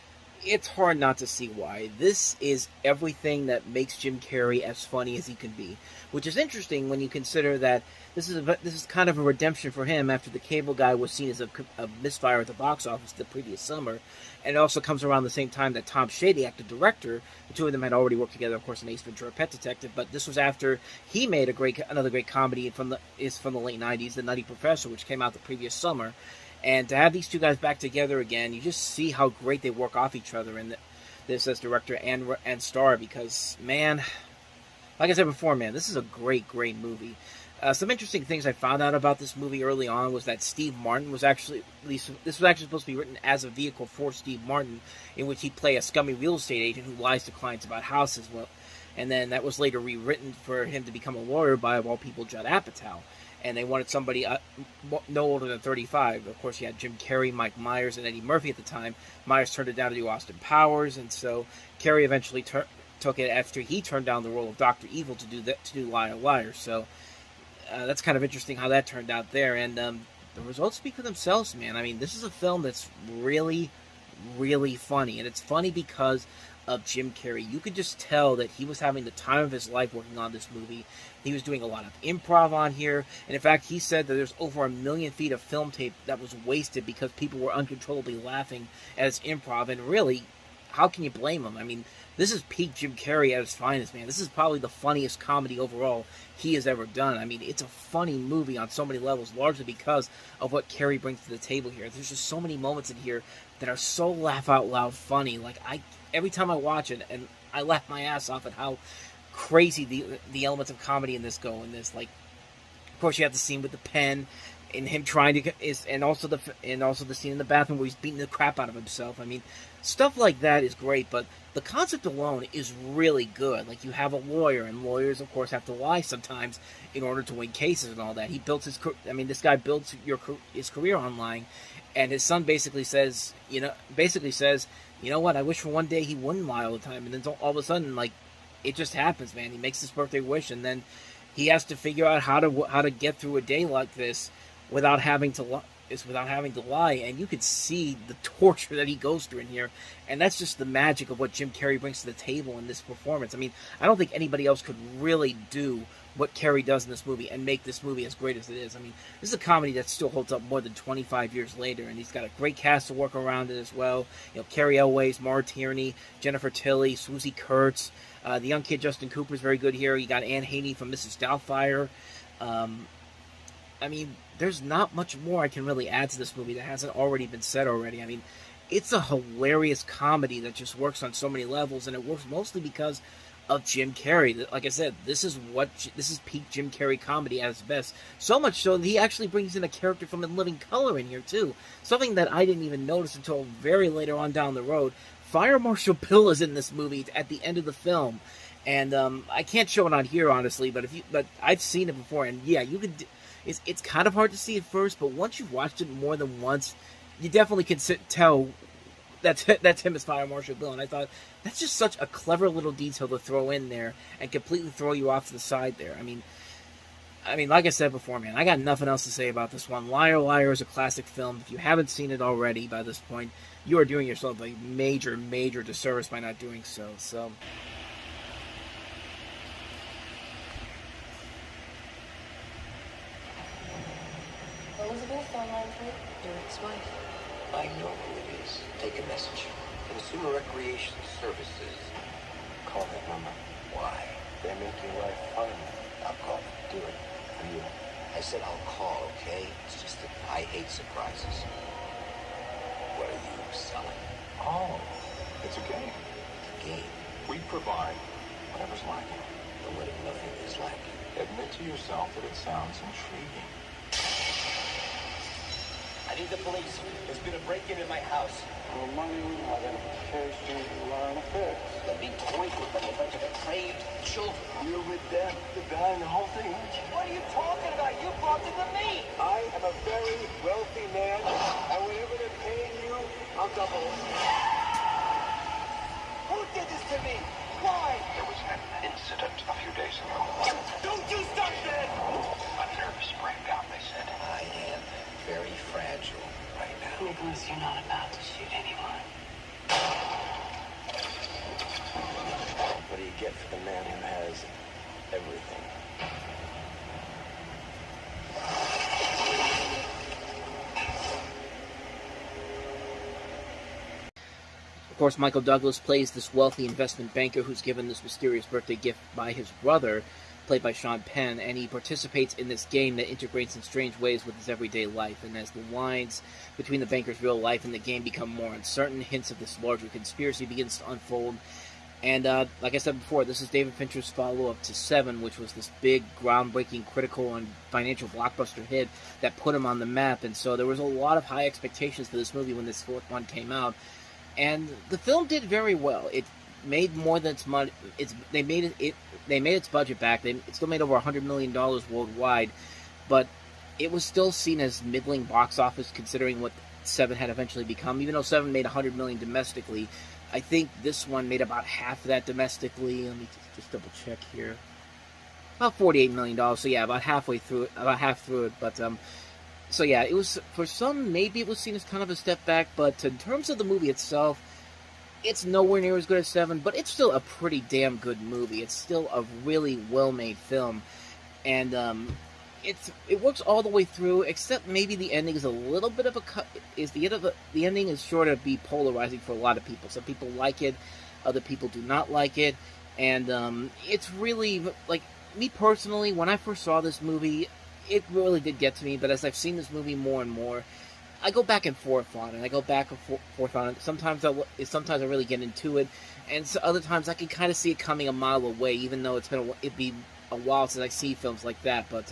it's hard not to see why. This is everything that makes Jim Carrey as funny as he can be, which is interesting when you consider that this is kind of a redemption for him after The Cable Guy was seen as a misfire at the box office the previous summer, and it also comes around the same time that Tom Shady, the director, the two of them had already worked together, of course, in Ace Ventura: Pet Detective, but this was after he made another great comedy from the late 90s, The Nutty Professor, which came out the previous summer. And to have these two guys back together again, you just see how great they work off each other in this as director and star, because, man, like I said before, man, this is a great, great movie. Some interesting things I found out about this movie early on was that Steve Martin was actually, this was actually supposed to be written as a vehicle for Steve Martin, in which he'd play a scummy real estate agent who lies to clients about houses. Well, and then that was later rewritten for him to become a lawyer by, of all people, Judd Apatow. And they wanted somebody no older than 35. Of course, you had Jim Carrey, Mike Myers, and Eddie Murphy at the time. Myers turned it down to do Austin Powers, and so Carrey eventually took it after he turned down the role of Dr. Evil to do Liar Liar. So that's kind of interesting how that turned out there. And the results speak for themselves, man. I mean, this is a film that's really, really funny, and it's funny because of Jim Carrey. You could just tell that he was having the time of his life working on this movie. He was doing a lot of improv on here, and in fact, he said that there's over 1 million feet of film tape that was wasted because people were uncontrollably laughing at his improv, and really, how can you blame him? I mean, this is peak Jim Carrey at his finest, man. This is probably the funniest comedy overall he has ever done. I mean, it's a funny movie on so many levels, largely because of what Carrey brings to the table here. There's just so many moments in here that are so laugh-out-loud funny. Like, every time I watch it, and I laugh my ass off at how crazy the elements of comedy in this go. In this, like, Of course, you have the scene with the pen, and him trying to and also the scene in the bathroom where he's beating the crap out of himself. I mean, stuff like that is great, but the concept alone is really good. Like, you have a lawyer, and lawyers, of course, have to lie sometimes in order to win cases and all that. He built this guy builds his career on lying, and his son basically says, you know what, I wish for one day he wouldn't lie all the time, and then all of a sudden, like, it just happens, man. He makes his birthday wish, and then he has to figure out how to get through a day like this without having to lie, and you could see the torture that he goes through in here, and that's just the magic of what Jim Carrey brings to the table in this performance. I mean, I don't think anybody else could really do what Carrey does in this movie and make this movie as great as it is. I mean, this is a comedy that still holds up more than 25 years later, and he's got a great cast to work around it as well. You know, Carrie Elways, Maura Tierney, Jennifer Tilly, Susie Kurtz, the young kid Justin Cooper is very good here. You got Anne Haney from Mrs. Doubtfire. I mean, there's not much more I can really add to this movie that hasn't already been said already. I mean, it's a hilarious comedy that just works on so many levels, and it works mostly because of Jim Carrey. Like I said, this is peak Jim Carrey comedy at its best. So much so that he actually brings in a character from In Living Color in here too. Something that I didn't even notice until very later on down the road. Fire Marshal Bill is in this movie at the end of the film, and I can't show it on here honestly, but I've seen it before, and yeah, you could. It's kind of hard to see at first, but once you've watched it more than once, you definitely can tell that's him as Fire Marshal Bill. And I thought, that's just such a clever little detail to throw in there and completely throw you off to the side there. I mean, like I said before, man, I got nothing else to say about this one. Liar, Liar is a classic film. If you haven't seen it already by this point, you are doing yourself a major, major disservice by not doing so. So. Elizabeth, online for your ex-wife. I know who it is. Take a message. Consumer Recreation Services. Call that number. Why? They make your life fun. I'll call them. Do it. For you. I said I'll call, okay? It's just that I hate surprises. What are you selling? Oh, it's a game. A game. We provide whatever's lacking. And what if nothing is lacking? Admit to yourself that it sounds intriguing. I need the police. There's been a break-in in my house. For money, identification, line of fix. Let me toy with them, a bunch of depraved children. You're with them, the guy in the whole thing. What are you talking about? You brought them to me. I am a very wealthy man, and whatever they're paying you, I'll double it. Who did this to me? Why? There was an incident a few days ago. Don't you stop that! A nervous breakdown, they said. I am very fragile right now. Nicholas, you're not about to shoot anyone. What do you get for the man who has everything? Of course, Michael Douglas plays this wealthy investment banker who's given this mysterious birthday gift by his brother, played by Sean Penn, and he participates in this game that integrates in strange ways with his everyday life. And as the lines between the banker's real life and the game become more uncertain, hints of this larger conspiracy begins to unfold. And like I said before, this is David Fincher's follow-up to Seven, which was this big, groundbreaking, critical, and financial blockbuster hit that put him on the map. And so there was a lot of high expectations for this movie when this fourth one came out. And the film did very well. It made more than its money. They made its budget back. It still made over $100 million worldwide, but it was still seen as middling box office considering what Seven had eventually become. Even though Seven made $100 million domestically, I think this one made about half of that domestically. Let me just double check here. About $48 million. So yeah, about half through it. But so yeah, it was, for some, maybe it was seen as kind of a step back, but in terms of the movie itself, it's nowhere near as good as Seven, but it's still a pretty damn good movie. It's still a really well-made film, and it works all the way through, except maybe the ending is a little bit of a cut. The ending is sure to be polarizing for a lot of people. Some people like it, other people do not like it, and it's really, like, me personally, when I first saw this movie, it really did get to me, but as I've seen this movie more and more, I go back and forth on it. Sometimes I really get into it, and so other times I can kind of see it coming a mile away, even though it'd be a while since I see films like that. But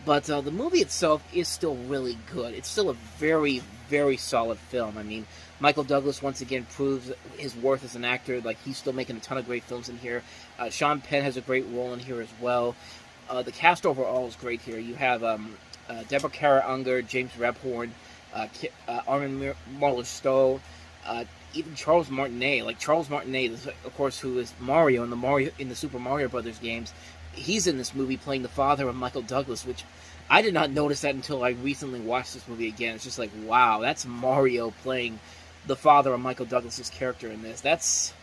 But the movie itself is still really good. It's still a very, very solid film. I mean, Michael Douglas once again proves his worth as an actor. Like, he's still making a ton of great films in here. Sean Penn has a great role in here as well. The cast overall is great here. You have Deborah Kara Unger, James Rebhorn, Armin Marleau, even Charles Martinet. Like, Charles Martinet, of course, who is Mario in the Super Mario Brothers games. He's in this movie playing the father of Michael Douglas, which I did not notice that until I recently watched this movie again. It's just like, wow, that's Mario playing the father of Michael Douglas's character in this. That's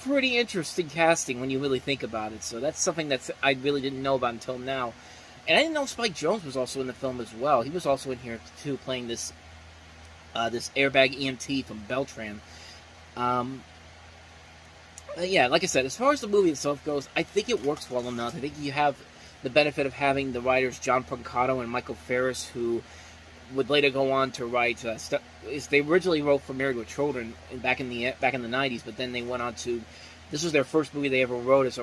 pretty interesting casting when you really think about it. So that's something that I really didn't know about until now. And I didn't know Spike Jonze was also in the film as well. He was also in here too, playing this airbag EMT from Beltran. Yeah, like I said, as far as the movie itself goes, I think it works well enough. I think you have the benefit of having the writers John Puncato and Michael Ferris, who would later go on to write. They originally wrote for Married with Children back in the 90s, but then they went on to. This was their first movie they ever wrote this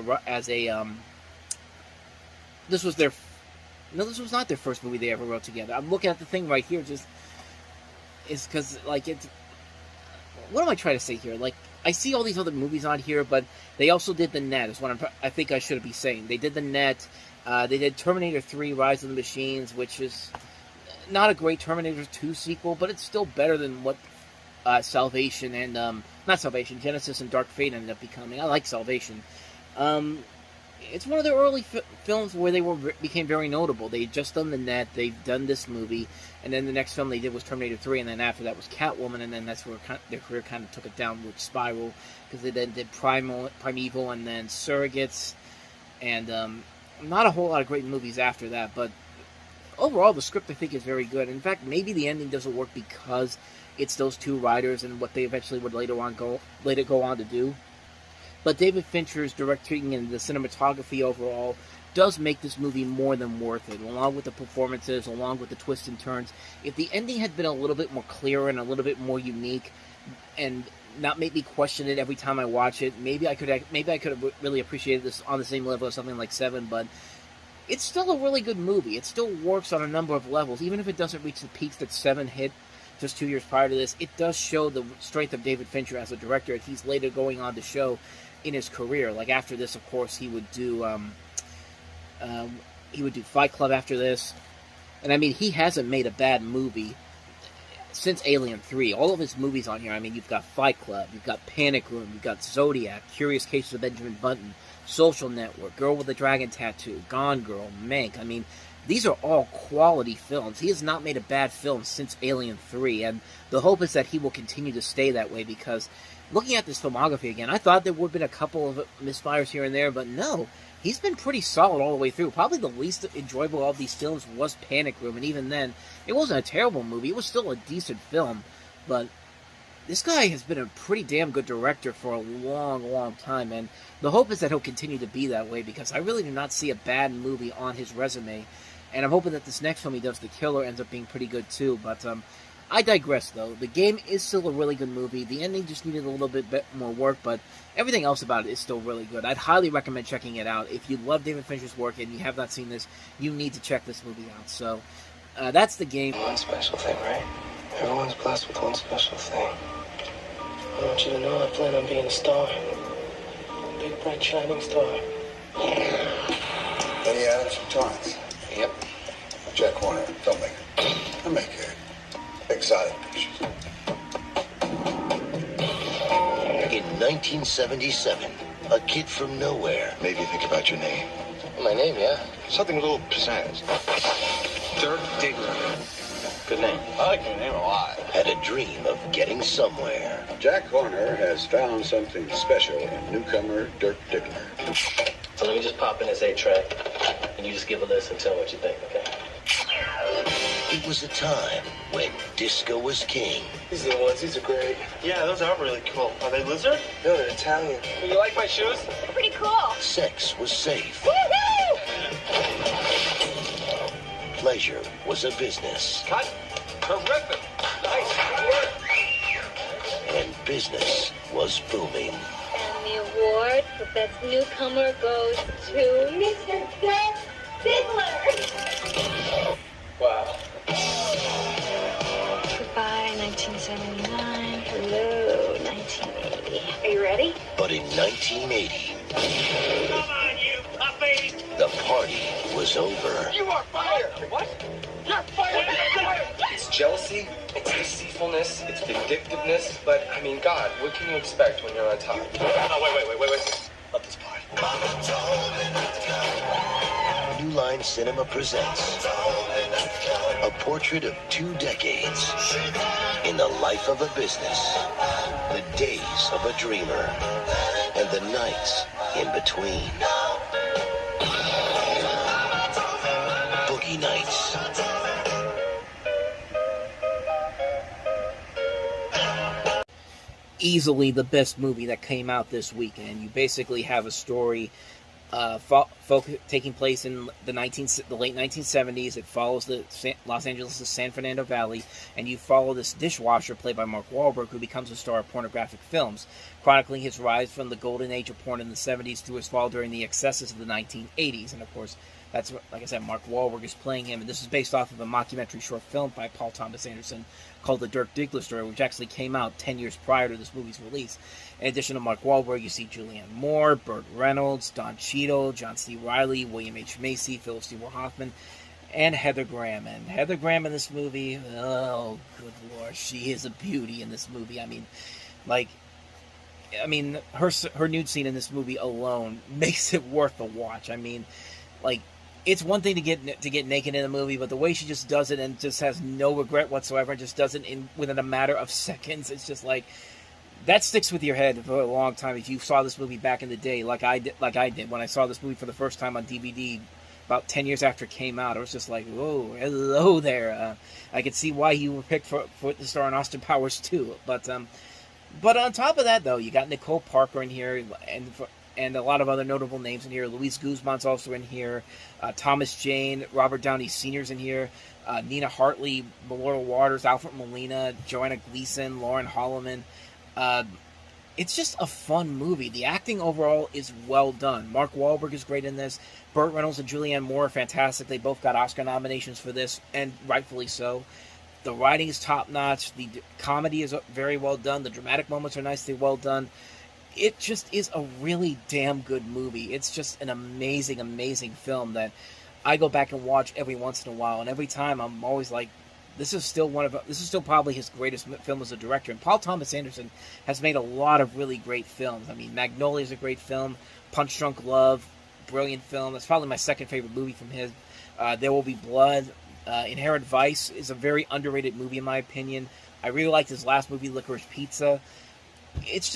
was not their first movie they ever wrote together. I'm looking at the thing right here, is because like it's. What am I trying to say here? Like, I see all these other movies on here, but they also did The Net, is what I think I should be saying. They did The Net. They did Terminator 3, Rise of the Machines, which is not a great Terminator 2 sequel, but it's still better than what Salvation and... not Salvation, Genesis and Dark Fate ended up becoming. I like Salvation. It's one of their early films where they became very notable. They had just done The Net, they've done this movie, and then the next film they did was Terminator 3, and then after that was Catwoman, and then that's where their career kind of took a downward spiral, because they then did Primeval, and then Surrogates, and not a whole lot of great movies after that, but overall the script I think is very good. In fact, maybe the ending doesn't work because it's those two writers and what they eventually would later go on to do. But David Fincher's directing and the cinematography overall does make this movie more than worth it, along with the performances, along with the twists and turns. If the ending had been a little bit more clear and a little bit more unique, and not make me question it every time I watch it, maybe I could have really appreciated this on the same level as something like Seven. But it's still a really good movie. It still works on a number of levels, even if it doesn't reach the peaks that Seven hit just 2 years prior to this. It does show the strength of David Fincher as a director, and he's later going on to show in his career. Like, after this, of course, he would do Fight Club after this. And I mean, he hasn't made a bad movie since Alien 3. All of his movies on here, I mean, you've got Fight Club, you've got Panic Room, you've got Zodiac, Curious Cases of Benjamin Button, Social Network, Girl with the Dragon Tattoo, Gone Girl, Mank. I mean, these are all quality films. He has not made a bad film since Alien 3, and the hope is that he will continue to stay that way, because looking at this filmography again, I thought there would have been a couple of misfires here and there, but no. He's been pretty solid all the way through. Probably the least enjoyable of these films was Panic Room, and even then, it wasn't a terrible movie. It was still a decent film, but this guy has been a pretty damn good director for a long, long time, and the hope is that he'll continue to be that way, because I really do not see a bad movie on his resume, and I'm hoping that this next film he does, The Killer, ends up being pretty good too. But I digress, though. The game is still a really good movie. The ending just needed a little bit more work, but everything else about it is still really good. I'd highly recommend checking it out. If you love David Fincher's work and you have not seen this, you need to check this movie out. So, that's The Game. One special thing, right? Everyone's blessed with one special thing. I want you to know I plan on being a star. A big, bright, shining star. Eddie Adams from Torrance. Yep. Jack Warner, filmmaker. I make exotic pictures. In 1977, a kid from nowhere. Maybe you think about your name. My name, yeah. Something a little pizzazz. Dirk Diggler. Good name. I like your name a lot. Had a dream of getting somewhere. Jack Horner has found something special in newcomer Dirk Diggler. So let me just pop in this 8-track, and you just give a list and tell me what you think, okay? It was a time when disco was king. These are the ones. These are great. Yeah, those are really cool. Are they lizard? No, they're Italian. You like my shoes? Pretty cool. Sex was safe. Woohoo! Pleasure was a business. Cut. Terrific. Nice work. And business was booming. And the award for Best Newcomer goes to Mr. Dirk Fiddler! Wow. Goodbye, 1979. Hello, 1980. Are you ready? But in 1980, Come on, you puppy! the party was over. You are fired! What? You're fired! It's jealousy, it's deceitfulness, it's vindictiveness, but, I mean, God, what can you expect when you're on top? Oh, wait. Love this part. New Line Cinema presents a portrait of 2 decades in the life of a business, the days of a dreamer, and the nights in between. Boogie Nights. Easily the best movie that came out this weekend. You basically have a story taking place in the late 1970s. It follows the Los Angeles' San Fernando Valley, and you follow this dishwasher played by Mark Wahlberg, who becomes a star of pornographic films, chronicling his rise from the golden age of porn in the 70s to his fall during the excesses of the 1980s. And of course, that's what, like I said, Mark Wahlberg is playing him, and this is based off of a mockumentary short film by Paul Thomas Anderson called The Dirk Diggler Story, which actually came out 10 years prior to this movie's release. In addition to Mark Wahlberg, you see Julianne Moore, Burt Reynolds, Don Cheadle, John C. Reilly, William H. Macy, Philip Seymour Hoffman, and Heather Graham. And Heather Graham in this movie, oh, good lord, she is a beauty in this movie. I mean, her nude scene in this movie alone makes it worth the watch. I mean, like, it's one thing to get naked in a movie, but the way she just does it and just has no regret whatsoever and just does it within a matter of seconds, it's just like, that sticks with your head for a long time. If you saw this movie back in the day, like I did when I saw this movie for the first time on DVD about 10 years after it came out, it was just like, whoa, hello there. I could see why you were picked for the star in Austin Powers too. But on top of that, though, you got Nicole Parker in here, and a lot of other notable names in here. Luis Guzman's also in here. Thomas Jane, Robert Downey Sr.'s in here. Nina Hartley, Melora Waters, Alfred Molina, Joanna Gleason, Lauren Holloman. It's just a fun movie. The acting overall is well done. Mark Wahlberg is great in this. Burt Reynolds and Julianne Moore are fantastic. They both got Oscar nominations for this, and rightfully so. The writing is top-notch. The comedy is very well done. The dramatic moments are nicely well done. It just is a really damn good movie. It's just an amazing, amazing film that I go back and watch every once in a while, and every time I'm always like, this is still probably his greatest film as a director. And Paul Thomas Anderson has made a lot of really great films. I mean, Magnolia is a great film. Punch Drunk Love, brilliant film. That's probably my second favorite movie from his. There Will Be Blood. Inherent Vice is a very underrated movie in my opinion. I really liked his last movie, Licorice Pizza. He's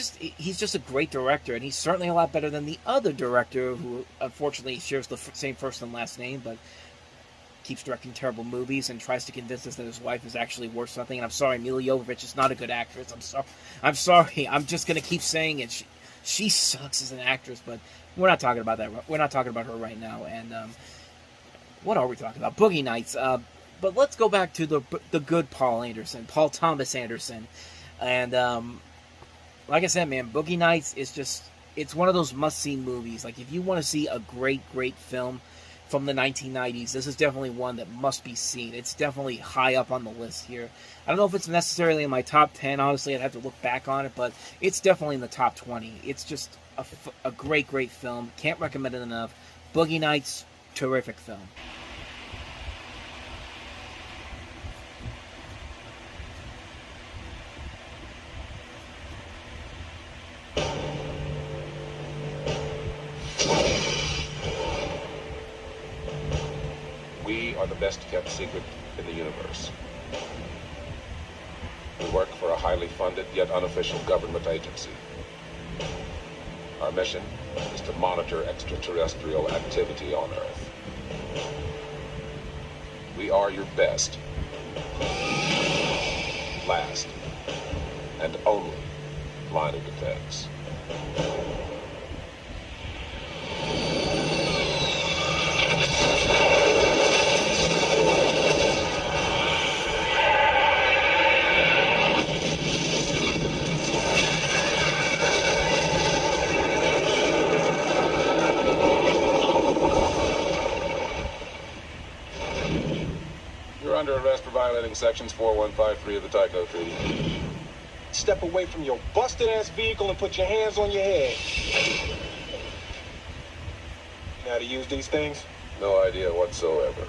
just a great director, and he's certainly a lot better than the other director who unfortunately shares the same first and last name, but keeps directing terrible movies and tries to convince us that his wife is actually worth something. And I'm sorry, Mila Jovovich is not a good actress. I'm sorry. I'm just going to keep saying it. She sucks as an actress, but we're not talking about that. We're not talking about her right now. And what are we talking about? Boogie Nights. But let's go back to the good Paul Thomas Anderson. And like I said, man, Boogie Nights is it's one of those must-see movies. Like, if you want to see a great, great film from the 1990s, this is definitely one that must be seen. It's definitely high up on the list here. I don't know if it's necessarily in my top 10, honestly. I'd have to look back on it, but it's definitely in the top 20. It's just a great, great film. Can't recommend it enough. Boogie Nights, terrific film. We are the best kept secret in the universe. We work for a highly funded yet unofficial government agency. Our mission is to monitor extraterrestrial activity on Earth. We are your best, last, and only line of defense. violating sections 4153 of the Tycho Treaty. Step away from your busted-ass vehicle and put your hands on your head. You know how to use these things? No idea whatsoever.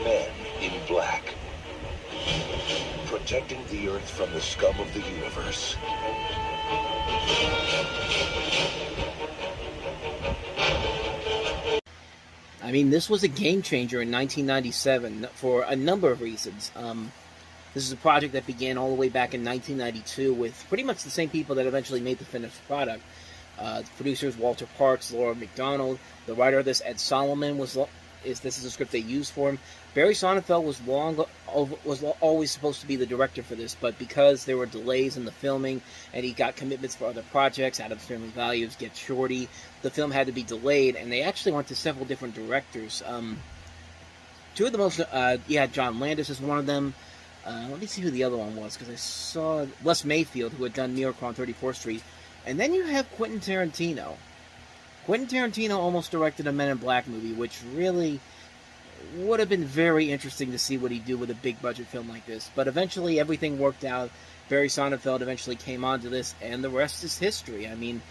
Men in black. Protecting the Earth from the scum of the universe. I mean, this was a game changer in 1997 for a number of reasons. This is a project that began all the way back in 1992 with pretty much the same people that eventually made the finished product. The producers Walter Parks, Laura McDonald. The writer of this, Ed Solomon, this is a script they used for him. Barry Sonnenfeld was always supposed to be the director for this, but because there were delays in the filming and he got commitments for other projects, Addams Family Values, Get Shorty, the film had to be delayed, and they actually went to several different directors. Two of the most, John Landis is one of them. Let me see who the other one was, because I saw Les Mayfield, who had done New York on 34th Street. And then you have Quentin Tarantino. Quentin Tarantino almost directed a Men in Black movie, which really would have been very interesting to see what he'd do with a big budget film like this. But eventually everything worked out. Barry Sonnenfeld eventually came onto this, and the rest is history. I mean,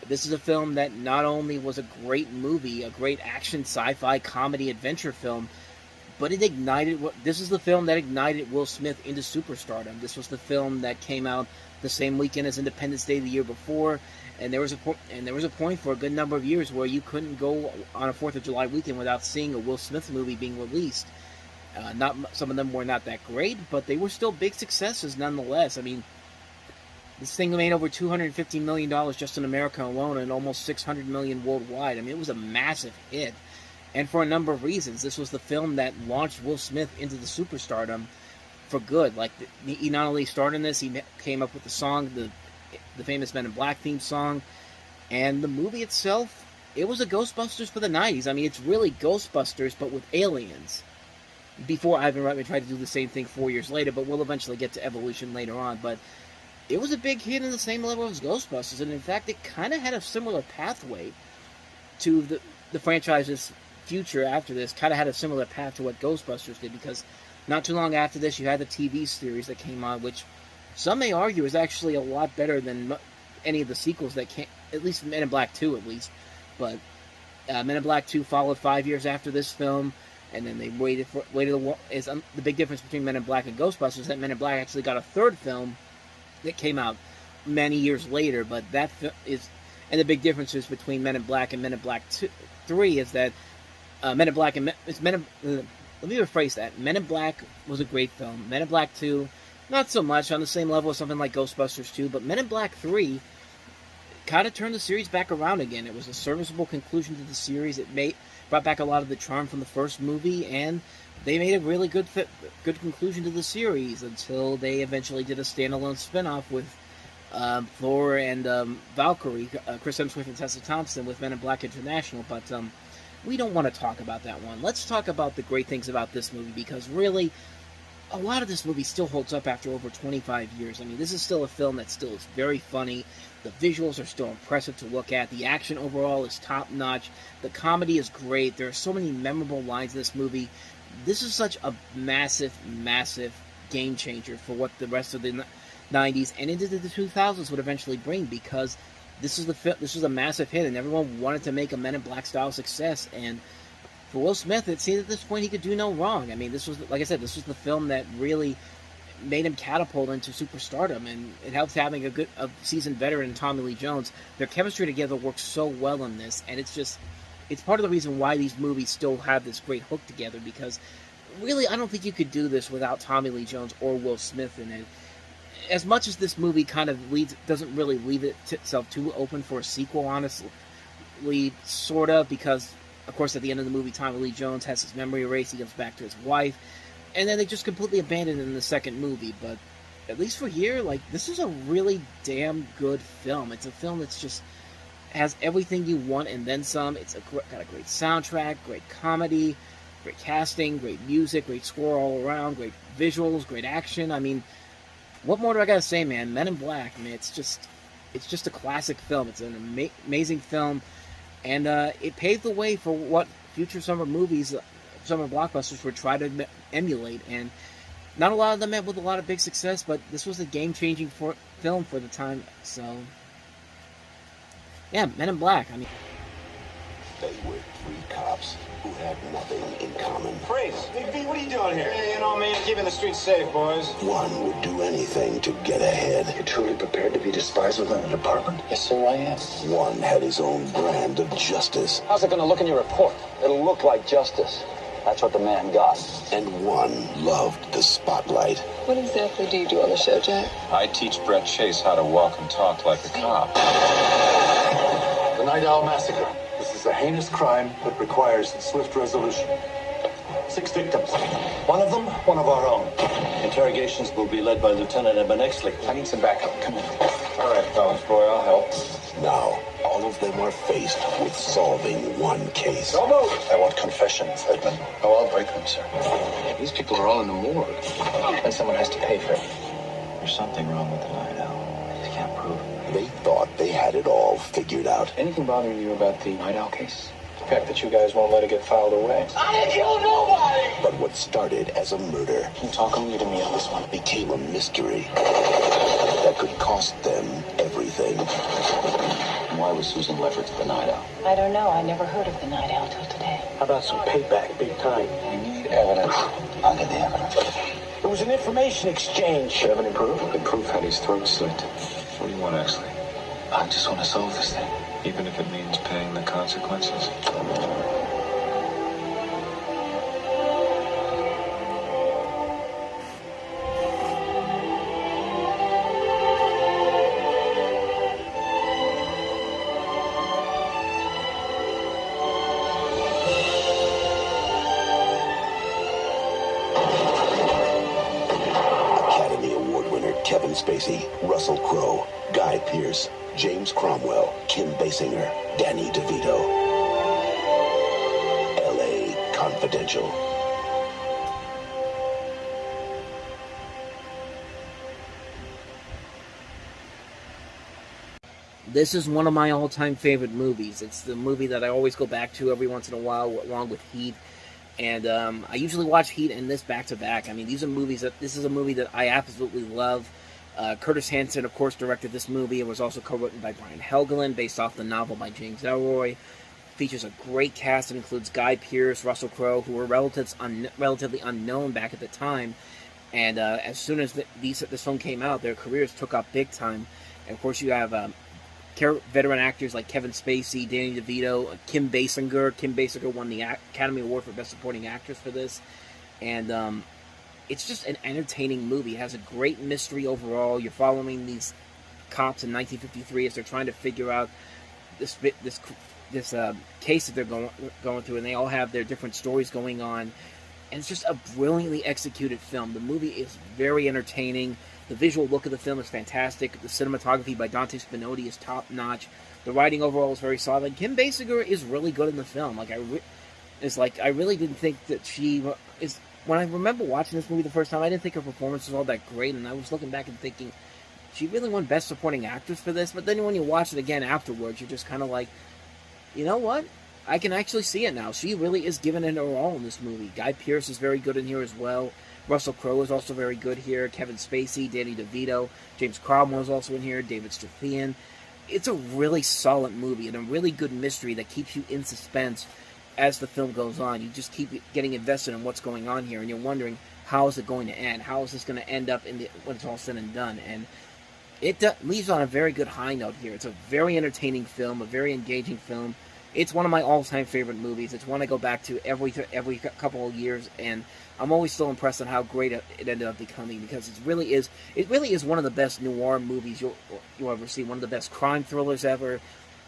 this is a film that not only was a great movie, a great action, sci-fi, comedy, adventure film, but it ignited. This is the film that ignited Will Smith into superstardom. This was the film that came out the same weekend as Independence Day the year before, and there was a point for a good number of years where you couldn't go on a 4th of July weekend without seeing a Will Smith movie being released. Some of them were not that great, but they were still big successes nonetheless. I mean, this thing made over $250 million just in America alone, and almost $600 million worldwide. I mean, it was a massive hit. And for a number of reasons, this was the film that launched Will Smith into the superstardom for good. Like, he not only starred in this, he came up with the song, the famous Men in Black theme song, and the movie itself, it was a Ghostbusters for the 90s. I mean, it's really Ghostbusters, but with aliens. Before Ivan Reitman tried to do the same thing 4 years later, but we'll eventually get to Evolution later on. But it was a big hit in the same level as Ghostbusters, and in fact, it kind of had a similar pathway to the franchise's future after this. Kind of had a similar path to what Ghostbusters did, because not too long after this, you had the TV series that came on, which some may argue is actually a lot better than any of the sequels that came, at least Men in Black 2, at least. But Men in Black 2 followed 5 years after this film, and then they waited. The big difference between Men in Black and Ghostbusters is that Men in Black actually got a third film that came out many years later, but that is, and the big differences between Men in Black and Men in Black 3 is that Men in Black and let me rephrase that. Men in Black was a great film. Men in Black 2, not so much, on the same level as something like Ghostbusters 2, but Men in Black 3 kind of turned the series back around again. It was a serviceable conclusion to the series. It brought back a lot of the charm from the first movie, and they made a really good conclusion to the series until they eventually did a standalone spin-off with Thor and Valkyrie, Chris Hemsworth and Tessa Thompson with Men in Black International, but we don't want to talk about that one. Let's talk about the great things about this movie, because really, a lot of this movie still holds up after over 25 years. I mean, this is still a film that still is very funny. The visuals are still impressive to look at. The action overall is top-notch. The comedy is great. There are so many memorable lines in this movie. This is such a massive, massive game changer for what the rest of the 90s and into the 2000s would eventually bring, because this was a massive hit, and everyone wanted to make a Men in Black style success. And for Will Smith, it seemed at this point he could do no wrong. I mean, this was, like I said, this was the film that really made him catapult into superstardom, and it helps having a seasoned veteran, Tommy Lee Jones. Their chemistry together works so well in this, and it's part of the reason why these movies still have this great hook together, because really, I don't think you could do this without Tommy Lee Jones or Will Smith in it. As much as this movie kind of doesn't really leave itself too open for a sequel, honestly, sort of, because, of course, at the end of the movie, Tommy Lee Jones has his memory erased, he comes back to his wife, and then they just completely abandon it in the second movie. But at least for here, this is a really damn good film. It's a film that's just has everything you want and then some. It's got a great soundtrack, great comedy, great casting, great music, great score all around, great visuals, great action. I mean, what more do I gotta say, man? Men in Black, man, it's just a classic film. It's an amazing film, and it paved the way for what future summer movies, summer blockbusters would try to emulate. And not a lot of them met with a lot of big success, but this was a game-changing film for the time. So, yeah, Men in Black. I mean, they were three cops who had nothing in common. Freeze! Big B, what are you doing here? Hey, you know, man, keeping the streets safe, boys. One would do anything to get ahead. You're truly prepared to be despised within a department? Yes, sir, I am. One had his own brand of justice. How's it gonna look in your report? It'll look like justice. That's what the man got. And one loved the spotlight. What exactly do you do on the show, Jack? I teach Brett Chase how to walk and talk like a cop. The Night Owl Massacre. This is a heinous crime that requires swift resolution. 6 victims. One of them, one of our own. Interrogations will be led by Lieutenant Ebenexley. I need some backup. Come in. All right, fellas, boy, I'll help. Now, all of them are faced with solving one case. Don't move! I want confessions, Edmund. Oh, I'll break them, sir. These people are all in the morgue. And someone has to pay for it. There's something wrong with the Night Owl. I just can't prove it. They thought they had it all figured out. Anything bothering you about the Night Owl case? The fact that you guys won't let it get filed away. I didn't kill nobody! But what started as a murder You talk only to me on this one. became a mystery that could cost them everything. Why was Susan Lefferts the Night Owl? I don't know. I never heard of the Night Owl till today. How about some payback, big time? We need evidence. I'll get the evidence. There was an information exchange. You have any proof? The proof had his throat slit. What do you want, Exley? I just want to solve this thing. Even if it means paying the consequences? Academy Award winner Kevin Spacey, Russell Crowe, Guy Pearce, James Cromwell, Kim Basinger, Danny DeVito. L.A. Confidential. this is one of my all-time favorite movies. It's the movie that I always go back to every once in a while, along with Heat. And I usually watch Heat and this back-to-back. I mean, this is a movie that I absolutely love. Curtis Hanson, of course, directed this movie. It was also co-written by Brian Helgeland, based off the novel by James Ellroy. Features a great cast. It includes Guy Pearce, Russell Crowe, who were relatively unknown back at the time. And as soon as this film came out, their careers took off big time. And of course, you have veteran actors like Kevin Spacey, Danny DeVito, Kim Basinger. Kim Basinger won the Academy Award for Best Supporting Actress for this. And it's just an entertaining movie. It has a great mystery overall. You're following these cops in 1953 as they're trying to figure out this case that they're going through, and they all have their different stories going on. And it's just a brilliantly executed film. The movie is very entertaining. The visual look of the film is fantastic. The cinematography by Dante Spinotti is top-notch. The writing overall is very solid. Kim Basinger is really good in the film. I really didn't think that she is. When I remember watching this movie the first time, I didn't think her performance was all that great, and I was looking back and thinking, she really won Best Supporting Actress for this. But then when you watch it again afterwards, you're just kind of like, you know what? I can actually see it now. She really is giving it her all in this movie. Guy Pearce is very good in here as well. Russell Crowe is also very good here. Kevin Spacey, Danny DeVito, James Cromwell is also in here. David Strathairn. It's a really solid movie and a really good mystery that keeps you in suspense as the film goes on. You just keep getting invested in what's going on here, and you're wondering, how is it going to end? How is this going to end up when it's all said and done? And it leaves on a very good high note here. It's a very entertaining film, a very engaging film. It's one of my all-time favorite movies. It's one I go back to every couple of years, and I'm always still impressed on how great it ended up becoming, because it really is one of the best noir movies you'll ever see. One of the best crime thrillers ever.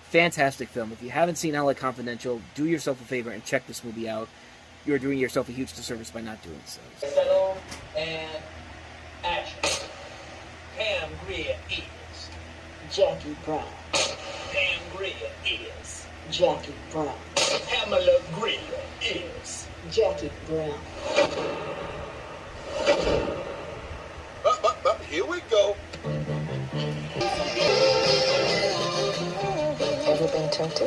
Fantastic film. If you haven't seen LA Confidential, do yourself a favor and check this movie out. You're doing yourself a huge disservice by not doing so. Settle and action. Pam Grier is Jackie Brown. Pam Grier is Jackie Brown. Pamela Grier is Jackie Brown. Here we don't you?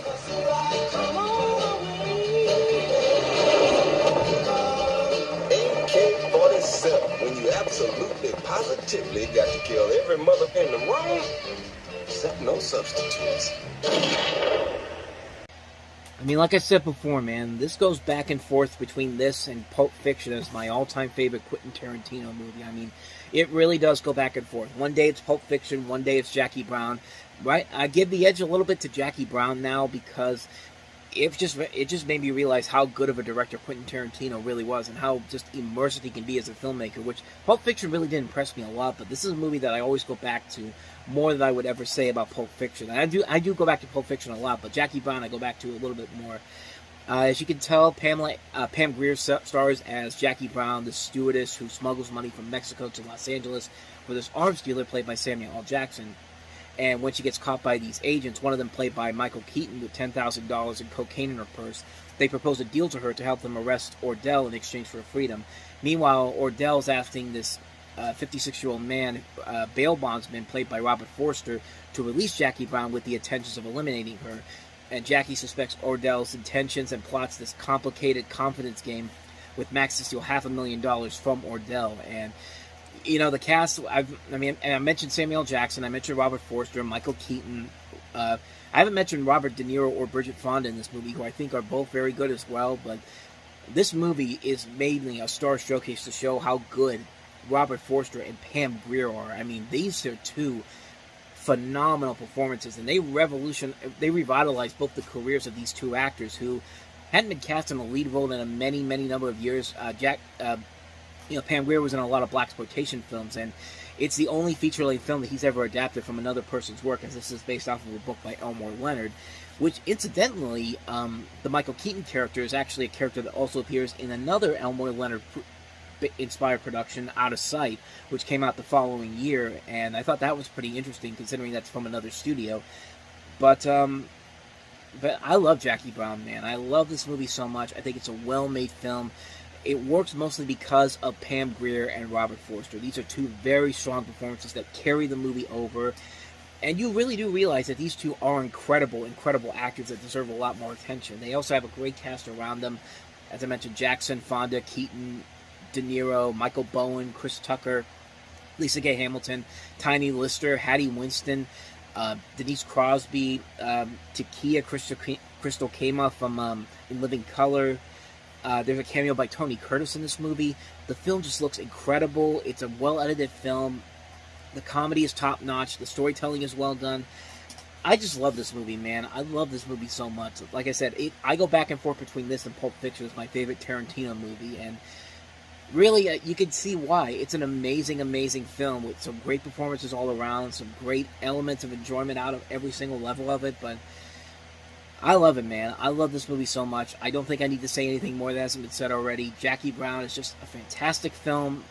AK-47, when you absolutely, positively got to kill every mother in the room, except no substitutes. I mean, like I said before, man, this goes back and forth between this and Pulp Fiction as my all-time favorite Quentin Tarantino movie. I mean, it really does go back and forth. One day it's Pulp Fiction, one day it's Jackie Brown. Right? I give the edge a little bit to Jackie Brown now because it just made me realize how good of a director Quentin Tarantino really was and how just immersive he can be as a filmmaker, which Pulp Fiction really did impress me a lot, but this is a movie that I always go back to more than I would ever say about Pulp Fiction. And I do go back to Pulp Fiction a lot, but Jackie Brown I go back to a little bit more. As you can tell, Pam Grier stars as Jackie Brown, the stewardess who smuggles money from Mexico to Los Angeles for this arms dealer played by Samuel L. Jackson. And when she gets caught by these agents, one of them played by Michael Keaton with $10,000 in cocaine in her purse, they propose a deal to her to help them arrest Ordell in exchange for freedom. Meanwhile, Ordell's asking this 56-year-old man, bail bondsman played by Robert Forster, to release Jackie Brown with the intentions of eliminating her. And Jackie suspects Ordell's intentions and plots this complicated confidence game with Max to steal $500,000 from Ordell. And you know, the cast, I mentioned Samuel L. Jackson, I mentioned Robert Forster, Michael Keaton. I haven't mentioned Robert De Niro or Bridget Fonda in this movie, who I think are both very good as well, but this movie is mainly a star showcase to show how good Robert Forster and Pam Grier are. I mean, these are two phenomenal performances, and they revitalized both the careers of these two actors who hadn't been cast in a lead role in a many number of years. Pam Grier was in a lot of blaxploitation films, and it's the only feature-length film that he's ever adapted from another person's work, as this is based off of a book by Elmore Leonard, which, incidentally, the Michael Keaton character is actually a character that also appears in another Elmore Leonard-inspired production, Out of Sight, which came out the following year, and I thought that was pretty interesting, considering that's from another studio. But I love Jackie Brown, man. I love this movie so much. I think it's a well-made film. It works mostly because of Pam Grier and Robert Forster. These are two very strong performances that carry the movie over. And you really do realize that these two are incredible actors that deserve a lot more attention. They also have a great cast around them. As I mentioned, Jackson, Fonda, Keaton, De Niro, Michael Bowen, Chris Tucker, Lisa Gay Hamilton, Tiny Lister, Hattie Winston, Denise Crosby, Takia Crystal Kama from In Living Color. There's a cameo by Tony Curtis in this movie. The film just looks incredible. It's a well-edited film. The comedy is top-notch. The storytelling is well done. I just love this movie, man. I love this movie so much. Like I said, I go back and forth between this and Pulp Fiction as my favorite Tarantino movie, and really, you can see why. It's an amazing film with some great performances all around, some great elements of enjoyment out of every single level of it, but I love it, man. I love this movie so much. I don't think I need to say anything more that hasn't been said already. Jackie Brown is just a fantastic film.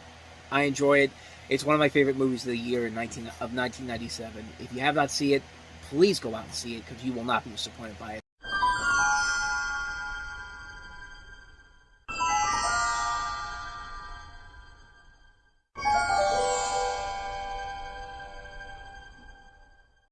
I enjoy it. It's one of my favorite movies of the year of 1997. If you have not seen it, please go out and see it, because you will not be disappointed by it.